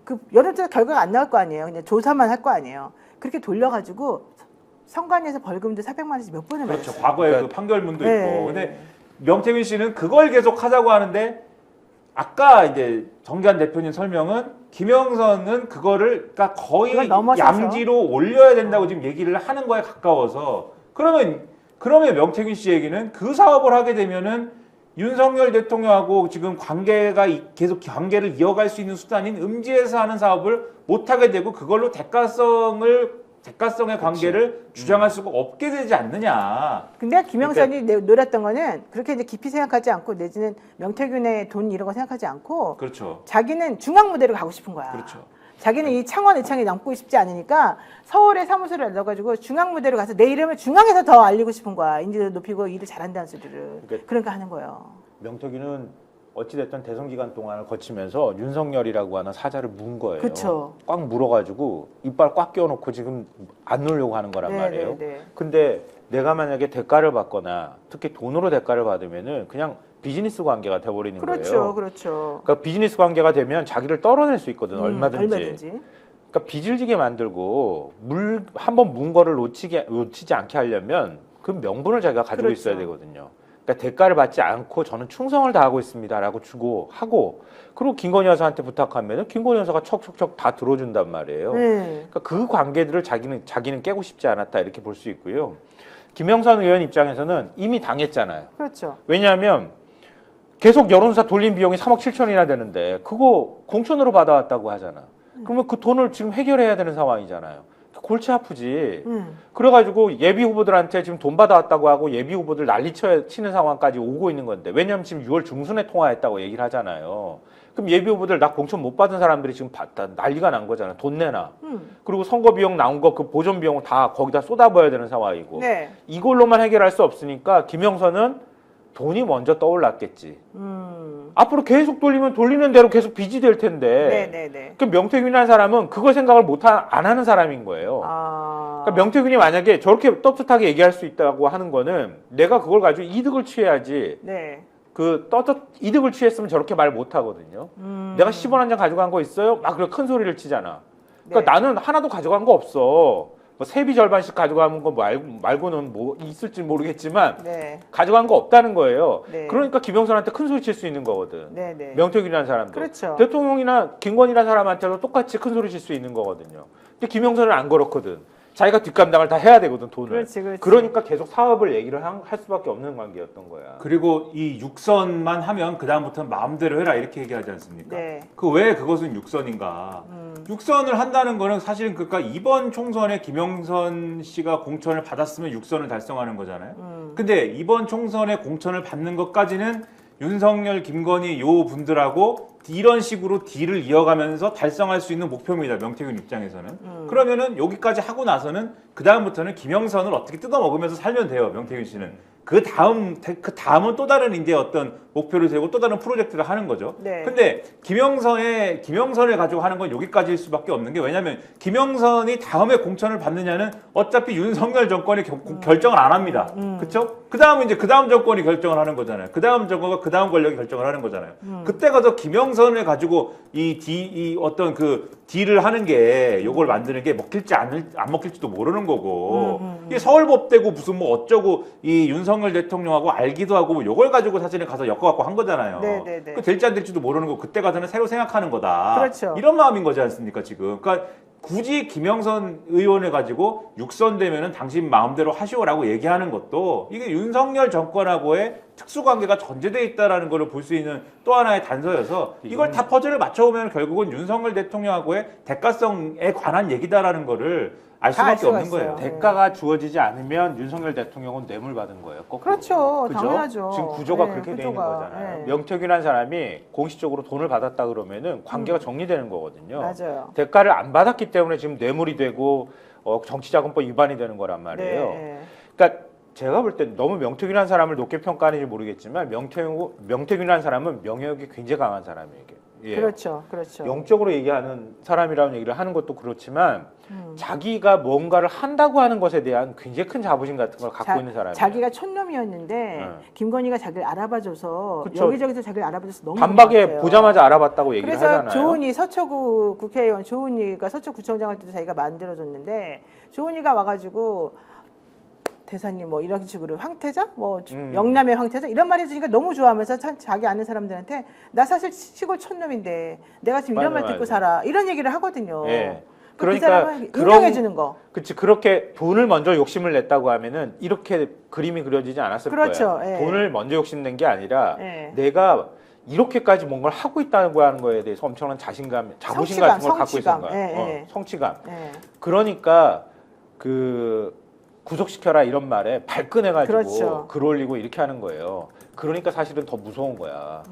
그 여론조사 결과가 안 나올 거 아니에요. 그냥 조사만 할 거 아니에요. 그렇게 돌려가지고 선관위에서 벌금도 400만 원씩 몇 번을 그렇죠. 받았어요. 과거에 그 판결문도 네. 있고. 근데 명태균 씨는 그걸 계속 하자고 하는데 아까 이제 정기환 대표님 설명은 김영선은 그거를 그러니까 거의 그걸 넘어서서. 양지로 올려야 된다고 지금 얘기를 하는 거에 가까워서 그러면 명태균 씨 얘기는 그 사업을 하게 되면은 윤석열 대통령하고 지금 계속 관계를 이어갈 수 있는 수단인 음지에서 하는 사업을 못 하게 되고 그걸로 대가성의 관계를 주장할 수가 없게 되지 않느냐. 근데 김영선이 노렸던 거는 그렇게 이제 깊이 생각하지 않고 내지는 명태균의 돈 이런 거 생각하지 않고 그렇죠. 자기는 중앙 무대로 가고 싶은 거야. 그렇죠. 자기는 이 창원 의창에 남고 싶지 않으니까 서울에 사무소를 넣어가지고 중앙 무대로 가서 내 이름을 중앙에서 더 알리고 싶은 거야. 인지도 높이고 일을 잘한다는 소리를. 그러니까 하는 거예요. 명태균은 어찌됐든 대선 기간 동안을 거치면서 윤석열이라고 하는 사자를 문 거예요. 그쵸. 꽉 물어가지고 이빨 꽉 끼워놓고 지금 안 놓으려고 하는 거란 말이에요. 네. 근데 내가 만약에 대가를 받거나 특히 돈으로 대가를 받으면은 그냥 비즈니스 관계가 돼버리는 거예요. 그렇죠. 그러니까 비즈니스 관계가 되면 자기를 떨어낼 수 있거든 얼마든지. 그러니까 빚을 지게 만들고 물 한번 문 거를 놓치지 않게 하려면 그 명분을 자기가 가지고 그렇죠. 있어야 되거든요. 그러니까 대가를 받지 않고 저는 충성을 다하고 있습니다라고 주고 하고 그리고 김건희 여사한테 부탁하면은 김건희 여사가 척척척 다 들어준단 말이에요. 그러니까 그 관계들을 자기는 깨고 싶지 않았다 이렇게 볼 수 있고요. 김영선 의원 입장에서는 이미 당했잖아요. 그렇죠. 왜냐하면 계속 여론조사 돌린 비용이 3억 7천이나 되는데 그거 공천으로 받아왔다고 하잖아. 그러면 그 돈을 지금 해결해야 되는 상황이잖아요. 골치 아프지. 그래가지고 예비 후보들한테 지금 돈 받아왔다고 하고 예비 후보들 난리 치는 상황까지 오고 있는 건데 왜냐하면 지금 6월 중순에 통화했다고 얘기를 하잖아요. 그럼 예비 후보들 나 공천 못 받은 사람들이 지금 난리가 난 거잖아. 돈 내놔. 그리고 선거 비용 나온 거 그 보존 비용을 다 거기다 쏟아부어야 되는 상황이고 네. 이걸로만 해결할 수 없으니까 김영선은 돈이 먼저 떠올랐겠지. 앞으로 계속 돌리는 대로 계속 빚이 될 텐데. 네네네. 그 명태균이라는 사람은 그걸 생각을 안 하는 사람인 거예요. 그러니까 명태균이 만약에 저렇게 떳떳하게 얘기할 수 있다고 하는 거는 내가 그걸 가지고 이득을 취해야지. 네. 이득을 취했으면 저렇게 말 못 하거든요. 내가 10원 한 장 가져간 거 있어요? 막 그래 큰 소리를 치잖아. 그러니까 네. 나는 하나도 가져간 거 없어. 뭐 세비 절반씩 가져가는 거 말고는 뭐 있을지 모르겠지만 네. 가져간 거 없다는 거예요. 네. 그러니까 김영선한테 큰 소리 칠 수 있는 거거든. 네네. 명태균이라는 사람도. 그렇죠. 대통령이나 김건희라는 사람한테도 똑같이 큰 소리 칠 수 있는 거거든요. 근데 김영선은 안 그렇거든. 자기가 뒷감당을 다 해야 되거든, 돈을. 그렇지. 그러니까 계속 사업을 얘기를 할 수밖에 없는 관계였던 거야. 그리고 이 육선만 하면 그다음부터는 마음대로 해라 이렇게 얘기하지 않습니까? 네. 그 왜 그것은 육선인가? 육선을 한다는 거는 사실은 그러니까 이번 총선에 김영선 씨가 공천을 받았으면 육선을 달성하는 거잖아요. 근데 이번 총선에 공천을 받는 것까지는 윤석열, 김건희 요 분들하고 이런 식으로 딜을 이어가면서 달성할 수 있는 목표입니다. 명태균 입장에서는. 그러면은 여기까지 하고 나서는 그 다음부터는 김영선을 어떻게 뜯어 먹으면서 살면 돼요. 명태균 씨는. 그 다음은 또 다른 이제 어떤 목표를 세우고 또 다른 프로젝트를 하는 거죠. 네. 근데 김영선을 가지고 하는 건 여기까지일 수밖에 없는 게 왜냐면 김영선이 다음에 공천을 받느냐는 어차피 윤석열 정권이 결정을 안 합니다. 그렇죠? 그 다음은 이제 그 다음 정권이 결정을 하는 거잖아요. 그 다음 정권과 그 다음 권력이 결정을 하는 거잖아요. 그때 가서 김영선을 가지고 이 어떤 그 딜을 하는 게 요걸 만드는 게 먹힐지 안 먹힐지도 모르는 거고 이게 서울법대고 무슨 뭐 어쩌고 이 윤석열 대통령하고 알기도 하고 뭐 요걸 가지고 사실은 가서 엮어갖고 한 거잖아요. 네네네. 그 될지 안 될지도 모르는 거 그때 가서는 새로 생각하는 거다. 그렇죠. 이런 마음인 거지 않습니까 지금. 그러니까 굳이 김영선 의원을 가지고 육선되면은 당신 마음대로 하시오라고 얘기하는 것도 이게 윤석열 정권하고의 특수관계가 전제돼 있다라는 것을 볼 수 있는 또 하나의 단서여서 이걸 다 퍼즐을 맞춰보면 결국은 윤석열 대통령하고의 대가성에 관한 얘기다라는 거를 알 다알 수밖에 수가 없는 거예요. 있어요. 대가가 주어지지 않으면 윤석열 대통령은 뇌물 받은 거예요. 거꾸로. 그렇죠. 그죠? 당연하죠. 지금 구조가 네, 그렇게 돼 있는 구조가. 거잖아요. 네. 명태균이라는 사람이 공식적으로 돈을 받았다 그러면은 관계가 정리되는 거거든요. 맞아요. 대가를 안 받았기 때문에 지금 뇌물이 되고 정치자금법 위반이 되는 거란 말이에요. 네. 그러니까 제가 볼 때 너무 명태균이라는 사람을 높게 평가하는지 모르겠지만 명태균이라는 사람은 명예욕이 굉장히 강한 사람이에요. 그렇죠. 그렇죠. 영적으로 얘기하는 사람이라는 얘기를 하는 것도 그렇지만 자기가 뭔가를 한다고 하는 것에 대한 굉장히 큰 자부심 같은 걸 갖고 있는 사람이에요. 자기가 촌놈이었는데 김건희가 자기를 알아봐줘서 그쵸. 여기저기서 자기를 알아봐줘서 너무 단박에 고마웠대요. 보자마자 알아봤다고 얘기를 그래서 하잖아요. 조은희 서초구 국회의원 조은희가 서초구청장 할 때도 자기가 만들어줬는데 조은희가 와가지고 대사님 뭐 이런 식으로 황태자 뭐 영남의 황태자 이런 말 해주니까 너무 좋아하면서 자기 아는 사람들한테 나 사실 시골 촌놈인데 내가 지금 이런 맞아, 말 듣고 맞아. 살아 이런 얘기를 하거든요. 예. 그 그러니까 사람을 인정해 주는 거. 그치 그렇게 돈을 먼저 욕심을 냈다고 하면은 이렇게 그림이 그려지지 않았을 그렇죠. 거예요. 예. 돈을 먼저 욕심낸 게 아니라 예. 내가 이렇게까지 뭔가를 하고 있다고 하는 거에 대해서 엄청난 자신감, 자부심 성취감, 같은 걸 갖고 있는 성취감. 거야. 예, 예. 성취감. 예. 그러니까 구속시켜라 이런 말에 발끈해가지고 그렇죠. 글 올리고 이렇게 하는 거예요. 그러니까 사실은 더 무서운 거야.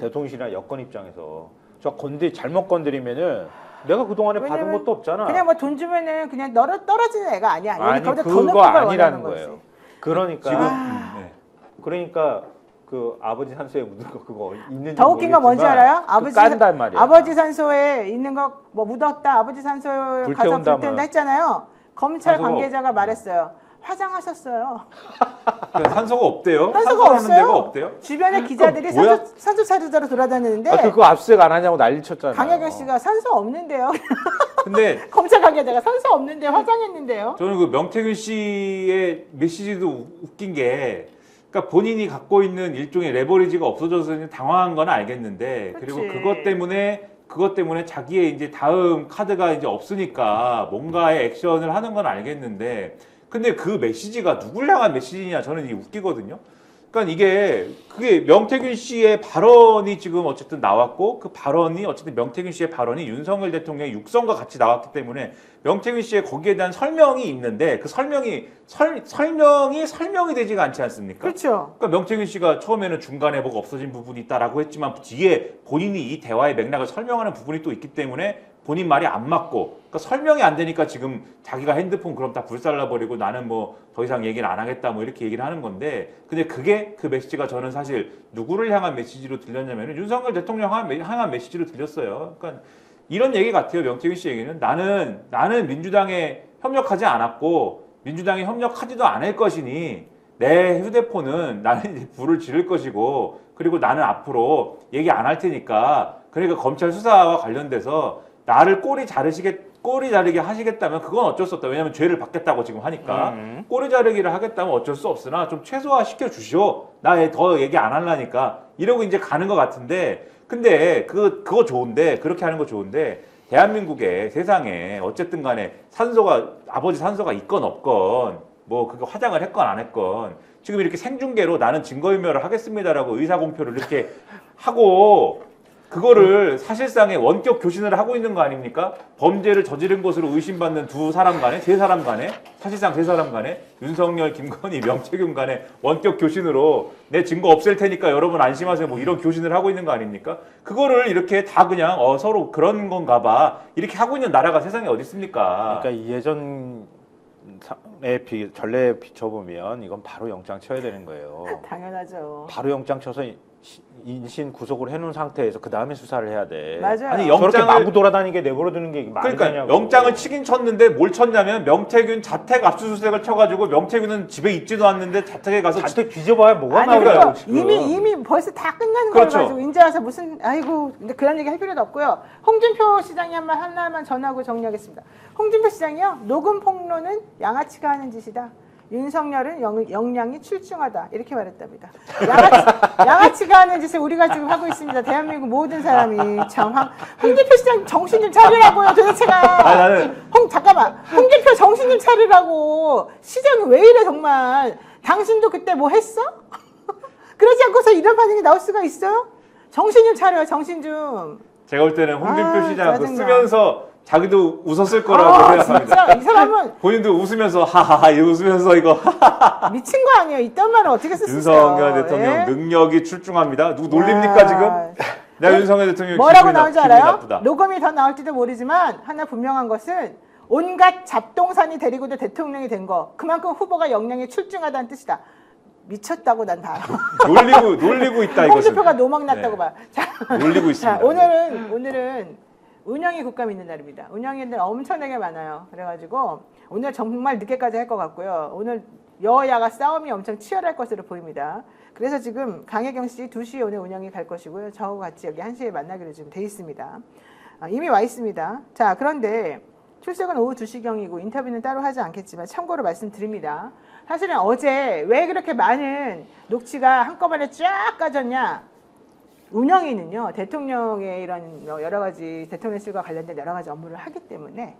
대통령이나 여권 입장에서 저 잘못 건드리면은 내가 그동안에 받은 왜냐면 것도 없잖아. 그냥 뭐 돈 주면은 그냥 떨어지는 애가 아니야. 아니 거기다 더 그거 높은 걸 아니라는 원하는 거예요. 거지. 그러니까 지금 네. 그러니까 그 아버지 산소에 묻은 거 그거 있는지 더 웃긴 건 뭔지 알아요? 깐단 말이야. 아버지 산소에 있는 거 뭐 묻었다. 아버지 산소에 가서 불태운다 불태운다 했잖아요. 검찰 산소가 관계자가 말했어요. 화장하셨어요. 그러니까 산소가 없대요. 산소가 산소라는 없어요. 데가 없대요. 주변에 기자들이 뭐야? 산소 차르자로 돌아다니는데 아, 그거 압수수색 안 하냐고 난리 쳤잖아요. 강혜경 씨가 산소 없는데요. 근데 검찰 관계자가 산소 없는데 화장했는데요. 저는 그 명태균 씨의 메시지도 웃긴 게, 그러니까 본인이 갖고 있는 일종의 레버리지가 없어져서 당황한 건 알겠는데, 그리고 그치. 그것 때문에 자기의 이제 다음 카드가 이제 없으니까 뭔가의 액션을 하는 건 알겠는데, 근데 그 메시지가 누굴 향한 메시지냐, 저는 이게 웃기거든요. 그러니까 그게 명태균 씨의 발언이 지금 어쨌든 나왔고, 그 발언이 어쨌든 명태균 씨의 발언이 윤석열 대통령의 육성과 같이 나왔기 때문에 명태균 씨의 거기에 대한 설명이 있는데, 그 설명이 되지가 않지 않습니까? 그렇죠. 그러니까 명태균 씨가 처음에는 중간에 뭐가 없어진 부분이 있다라고 했지만 뒤에 본인이 이 대화의 맥락을 설명하는 부분이 또 있기 때문에 본인 말이 안 맞고, 그러니까 설명이 안 되니까 지금 자기가 핸드폰 그럼 다 불살라버리고 나는 뭐 더 이상 얘기를 안 하겠다 뭐 이렇게 얘기를 하는 건데, 근데 그게 그 메시지가 저는 사실 누구를 향한 메시지로 들렸냐면 윤석열 대통령 향한 메시지로 들렸어요. 그러니까 이런 얘기 같아요. 명태균 씨 얘기는 나는 민주당에 협력하지 않았고 민주당에 협력하지도 않을 것이니 내 휴대폰은 나는 이제 불을 지를 것이고, 그리고 나는 앞으로 얘기 안 할 테니까, 그러니까 검찰 수사와 관련돼서 나를 꼬리 자르게 하시겠다면 그건 어쩔 수 없다. 왜냐하면 죄를 받겠다고 지금 하니까. 꼬리 자르기를 하겠다면 어쩔 수 없으나 좀 최소화 시켜 주시오. 나 더 얘기 안 하려니까. 이러고 이제 가는 것 같은데, 근데 그거 좋은데, 그렇게 하는 거 좋은데, 대한민국의 세상에 어쨌든 간에 아버지 산소가 있건 없건, 뭐 그거 화장을 했건 안 했건, 지금 이렇게 생중계로 나는 증거인멸을 하겠습니다라고 의사공표를 이렇게 하고, 그거를 사실상의 원격 교신을 하고 있는 거 아닙니까? 범죄를 저지른 것으로 의심받는 세 사람 간에 사실상 세 사람 간에 윤석열, 김건희, 명태균 간에 원격 교신으로 내 증거 없앨 테니까 여러분 안심하세요 뭐 이런 교신을 하고 있는 거 아닙니까? 그거를 이렇게 다 그냥 서로 그런 건가 봐 이렇게 하고 있는 나라가 세상에 어디 있습니까? 그러니까 예전의 전례에 비춰보면 이건 바로 영장 쳐야 되는 거예요. 당연하죠. 바로 영장 쳐서 인신 구속을 해놓은 상태에서 그 다음에 수사를 해야 돼. 맞아요. 아니, 저렇게 마구 돌아다니게 내버려두는 게 말이 그러니까 되냐고. 영장을 치긴 쳤는데 뭘 쳤냐면 명태균 자택 압수수색을 쳐가지고 명태균은 집에 있지도 않는데 자택에 가서 자택 뒤져봐야 뭐가 아니 나오냐고 그러니까 지금. 이미 벌써 다 끝나는 그렇죠. 걸 가지고 이제 와서 무슨 근데 그런 얘기 할 필요도 없고요. 홍준표 시장이 하나만 전하고 정리하겠습니다. 홍준표 시장이요, 녹음 폭로는 양아치가 하는 짓이다. 윤석열은 역량이 출중하다 이렇게 말했답니다. 양아치가 하는 짓을 우리가 지금 하고 있습니다. 대한민국 모든 사람이 참 홍준표 시장 정신 좀 차리라고요. 도대체가 잠깐만, 홍준표 정신 좀 차리라고. 시장이 왜 이래 정말. 당신도 그때 뭐 했어? 그러지 않고서 이런 반응이 나올 수가 있어요? 정신 좀 차려요. 정신 좀. 제가 볼 때는 홍준표 시장 그 짜증나. 쓰면서 자기도 웃었을 거라고 생각합니다. 진짜 이 사람은 본인도 웃으면서 하하하 웃으면서 이거 미친 거 아니에요. 이딴 말을 어떻게 쓸 수 있어요. 윤석열 대통령 예? 능력이 출중합니다. 누구 놀립니까 지금? 내가 윤석열 대통령 뭐라고 나오는지 알아요? 나쁘다. 녹음이 더 나올지도 모르지만 하나 분명한 것은 온갖 잡동사니 데리고도 대통령이 된 거, 그만큼 후보가 역량이 출중하다는 뜻이다. 미쳤다고 난 다. 놀리고 있다 이것은. 홍준표가 노망 났다고 네. 봐. 자, 놀리고 있습니다. 자, 오늘은 운영이 국감 있는 날입니다. 운영인들 엄청나게 많아요. 그래가지고 오늘 정말 늦게까지 할 것 같고요. 오늘 여야가 싸움이 엄청 치열할 것으로 보입니다. 그래서 지금 강혜경 씨 2시에 오늘 운영이 갈 것이고요. 저하고 같이 여기 1시에 만나기로 지금 돼 있습니다. 이미 와 있습니다. 자, 그런데 출석은 오후 2시경이고 인터뷰는 따로 하지 않겠지만 참고로 말씀드립니다. 사실은 어제 왜 그렇게 많은 녹취가 한꺼번에 쫙 까졌냐? 운영위는요, 대통령의 이런 여러 가지 대통령실과 관련된 여러 가지 업무를 하기 때문에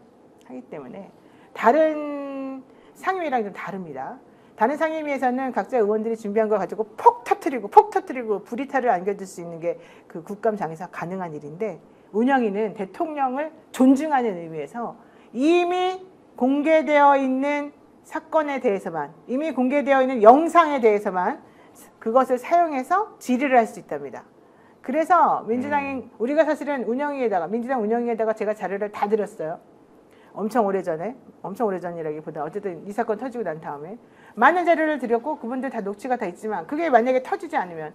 다른 상임위랑 좀 다릅니다. 다른 상임위에서는 각자 의원들이 준비한 걸 가지고 폭 터뜨리고 불이탈을 안겨줄 수 있는 게 그 국감장에서 가능한 일인데, 운영위는 대통령을 존중하는 의미에서 이미 공개되어 있는 사건에 대해서만, 이미 공개되어 있는 영상에 대해서만 그것을 사용해서 질의를 할 수 있답니다. 그래서 민주당이 우리가 사실은 민주당 운영위에다가 제가 자료를 다 드렸어요. 엄청 오래전이라기보다 어쨌든 이 사건 터지고 난 다음에 많은 자료를 드렸고 그분들 다 녹취가 다 있지만, 그게 만약에 터지지 않으면,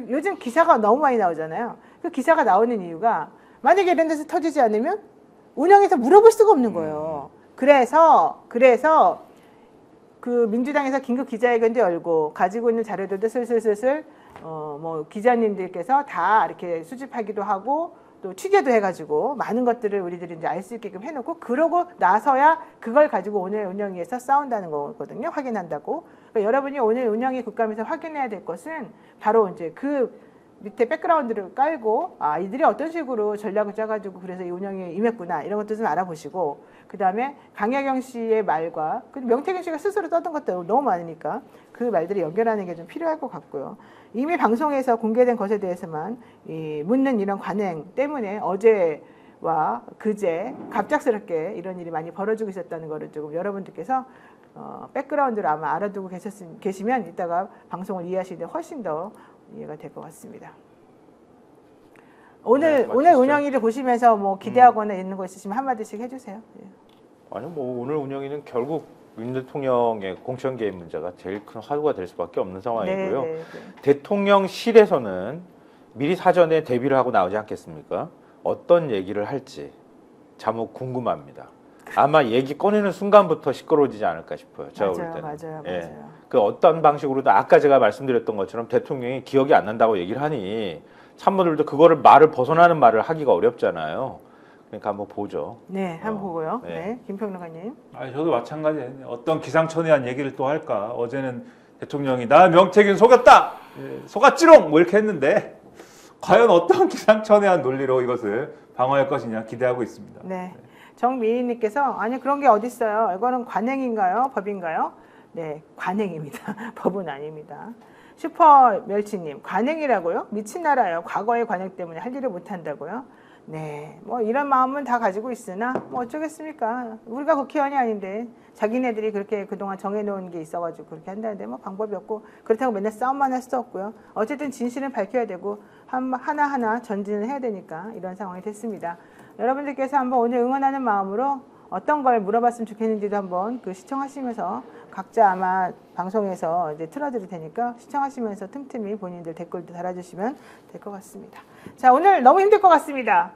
요즘 기사가 너무 많이 나오잖아요. 그 기사가 나오는 이유가 만약에 이런 데서 터지지 않으면 운영에서 물어볼 수가 없는 거예요. 그래서 그 민주당에서 긴급 기자회견도 열고 가지고 있는 자료들도 슬슬슬슬 뭐 기자님들께서 다 이렇게 수집하기도 하고 또 취재도 해가지고 많은 것들을 우리들이 이제 알 수 있게끔 해놓고 그러고 나서야 그걸 가지고 오늘 운영위에서 싸운다는 거거든요. 확인한다고. 그러니까 여러분이 오늘 운영위 국감에서 확인해야 될 것은 바로 이제 그 밑에 백그라운드를 깔고 이들이 어떤 식으로 전략을 짜가지고 그래서 이 운영에 임했구나 이런 것도 좀 알아보시고 그 다음에 강혜경 씨의 말과 명태균 씨가 스스로 떠든 것도 너무 많으니까 그 말들을 연결하는 게 좀 필요할 것 같고요. 이미 방송에서 공개된 것에 대해서만 묻는 이런 관행 때문에 어제와 그제 갑작스럽게 이런 일이 많이 벌어지고 있었다는 거를 조금 여러분들께서 백그라운드를 아마 알아두고 계시면 이따가 방송을 이해하시는데 훨씬 더 이해가 될 것 같습니다. 오늘 운영위를 보시면서 뭐 기대하거나 있는 거 있으시면 한마디씩 해주세요. 예. 아니 뭐 오늘 운영위는 결국 윤 대통령의 공천 개입 문제가 제일 큰 화두가 될 수밖에 없는 상황이고요. 네. 대통령실에서는 미리 사전에 대비를 하고 나오지 않겠습니까? 어떤 얘기를 할지 자목 궁금합니다. 아마 얘기 꺼내는 순간부터 시끄러워지지 않을까 싶어요. 제가 볼 때는. 맞아요. 그 어떤 방식으로도 아까 제가 말씀드렸던 것처럼 대통령이 기억이 안 난다고 얘기를 하니 참모들도 그거를 말을 벗어나는 말을 하기가 어렵잖아요. 그러니까 한번 보죠. 네, 한번 보고요. 네. 네, 김평론가님. 저도 마찬가지예요. 어떤 기상천외한 얘기를 또 할까. 어제는 대통령이 나 명태균 속였다, 속았지롱 뭐 이렇게 했는데 과연 어떤 기상천외한 논리로 이것을 방어할 것이냐 기대하고 있습니다. 네. 정미희님께서 아니 그런 게 어딨어요. 이거는 관행인가요? 법인가요? 네, 관행입니다. 법은 아닙니다. 슈퍼멸치님 관행이라고요? 미친 나라예요. 과거의 관행 때문에 할 일을 못한다고요? 네, 뭐 이런 마음은 다 가지고 있으나 뭐 어쩌겠습니까? 우리가 국회의원이 아닌데 자기네들이 그렇게 그동안 정해놓은 게 있어가지고 그렇게 한다는데 뭐 방법이 없고 그렇다고 맨날 싸움만 할 수 없고요. 어쨌든 진실은 밝혀야 되고 하나하나 전진을 해야 되니까 이런 상황이 됐습니다. 여러분들께서 한번 오늘 응원하는 마음으로 어떤 걸 물어봤으면 좋겠는지도 한번 그 시청하시면서 각자 아마 방송에서 이제 틀어드릴 테니까 시청하시면서 틈틈이 본인들 댓글도 달아주시면 될 것 같습니다. 자, 오늘 너무 힘들 것 같습니다.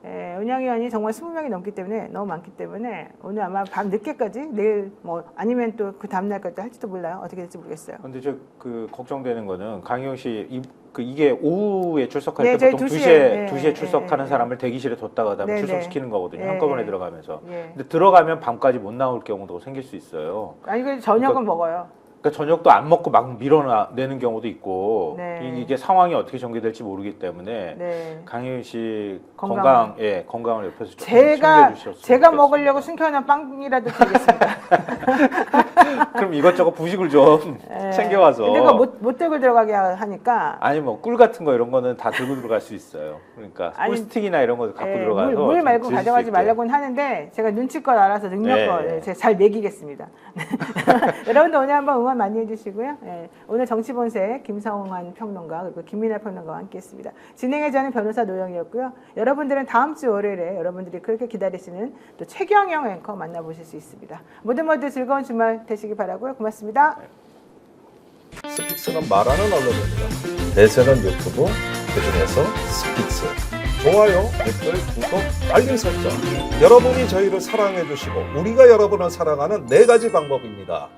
운영위원이 정말 20명이 넘기 때문에 너무 많기 때문에 오늘 아마 밤 늦게까지 내일 뭐 아니면 또 그 다음날까지 할지도 몰라요. 어떻게 될지 모르겠어요. 근데 저 그 걱정되는 거는 강희영 씨 이게 오후에 출석할 네, 때 보통 저희 2시에 2시에 2시에 출석하는 사람을 대기실에 뒀다가 그다음에 네, 출석시키는 거거든요. 네, 한꺼번에 네. 들어가면서. 예. 근데 들어가면 밤까지 못 나올 경우도 생길 수 있어요. 아니 그 저녁은 먹어요. 그러니까 저녁도 안 먹고 막 밀어내는 경우도 있고 네. 이게 상황이 어떻게 전개될지 모르기 때문에 네. 강희은 씨 건강. 건강을 옆에서 좀 챙겨주셨으면 제가 좋겠습니다. 먹으려고 숨겨놓은 빵이라도 드리겠습니다. 그럼 이것저것 부식을 좀 챙겨와서. 근데 그거 못 들고 들어가게 하니까. 아니 뭐 꿀 같은 거 이런 거는 다 들고 들어갈 수 있어요. 그러니까 아니, 꿀스틱이나 이런 거 갖고 들어가서 물 말고 좀 드실 수 가져가지 있게. 말라고는 하는데 제가 눈치껏 알아서 능력껏 네. 제가 잘 먹이겠습니다. 여러분들 오늘 한번 응원 많이 해주시고요. 오늘 정치본색 김성환 평론가 그리고 김민아 평론가와 함께했습니다. 진행해 저는 변호사 노영이었고요. 여러분들은 다음 주 월요일에 여러분들이 그렇게 기다리시는 또 최경영 앵커 만나보실 수 있습니다. 모두 즐거운 주말 되시기 바라고요. 고맙습니다. 스픽스는 말하는 언론입니다. 대세는 유튜브, 그중에서 스픽스. 좋아요, 댓글, 구독, 알림 설정. 여러분이 저희를 사랑해 주시고 우리가 여러분을 사랑하는 4가지 방법입니다.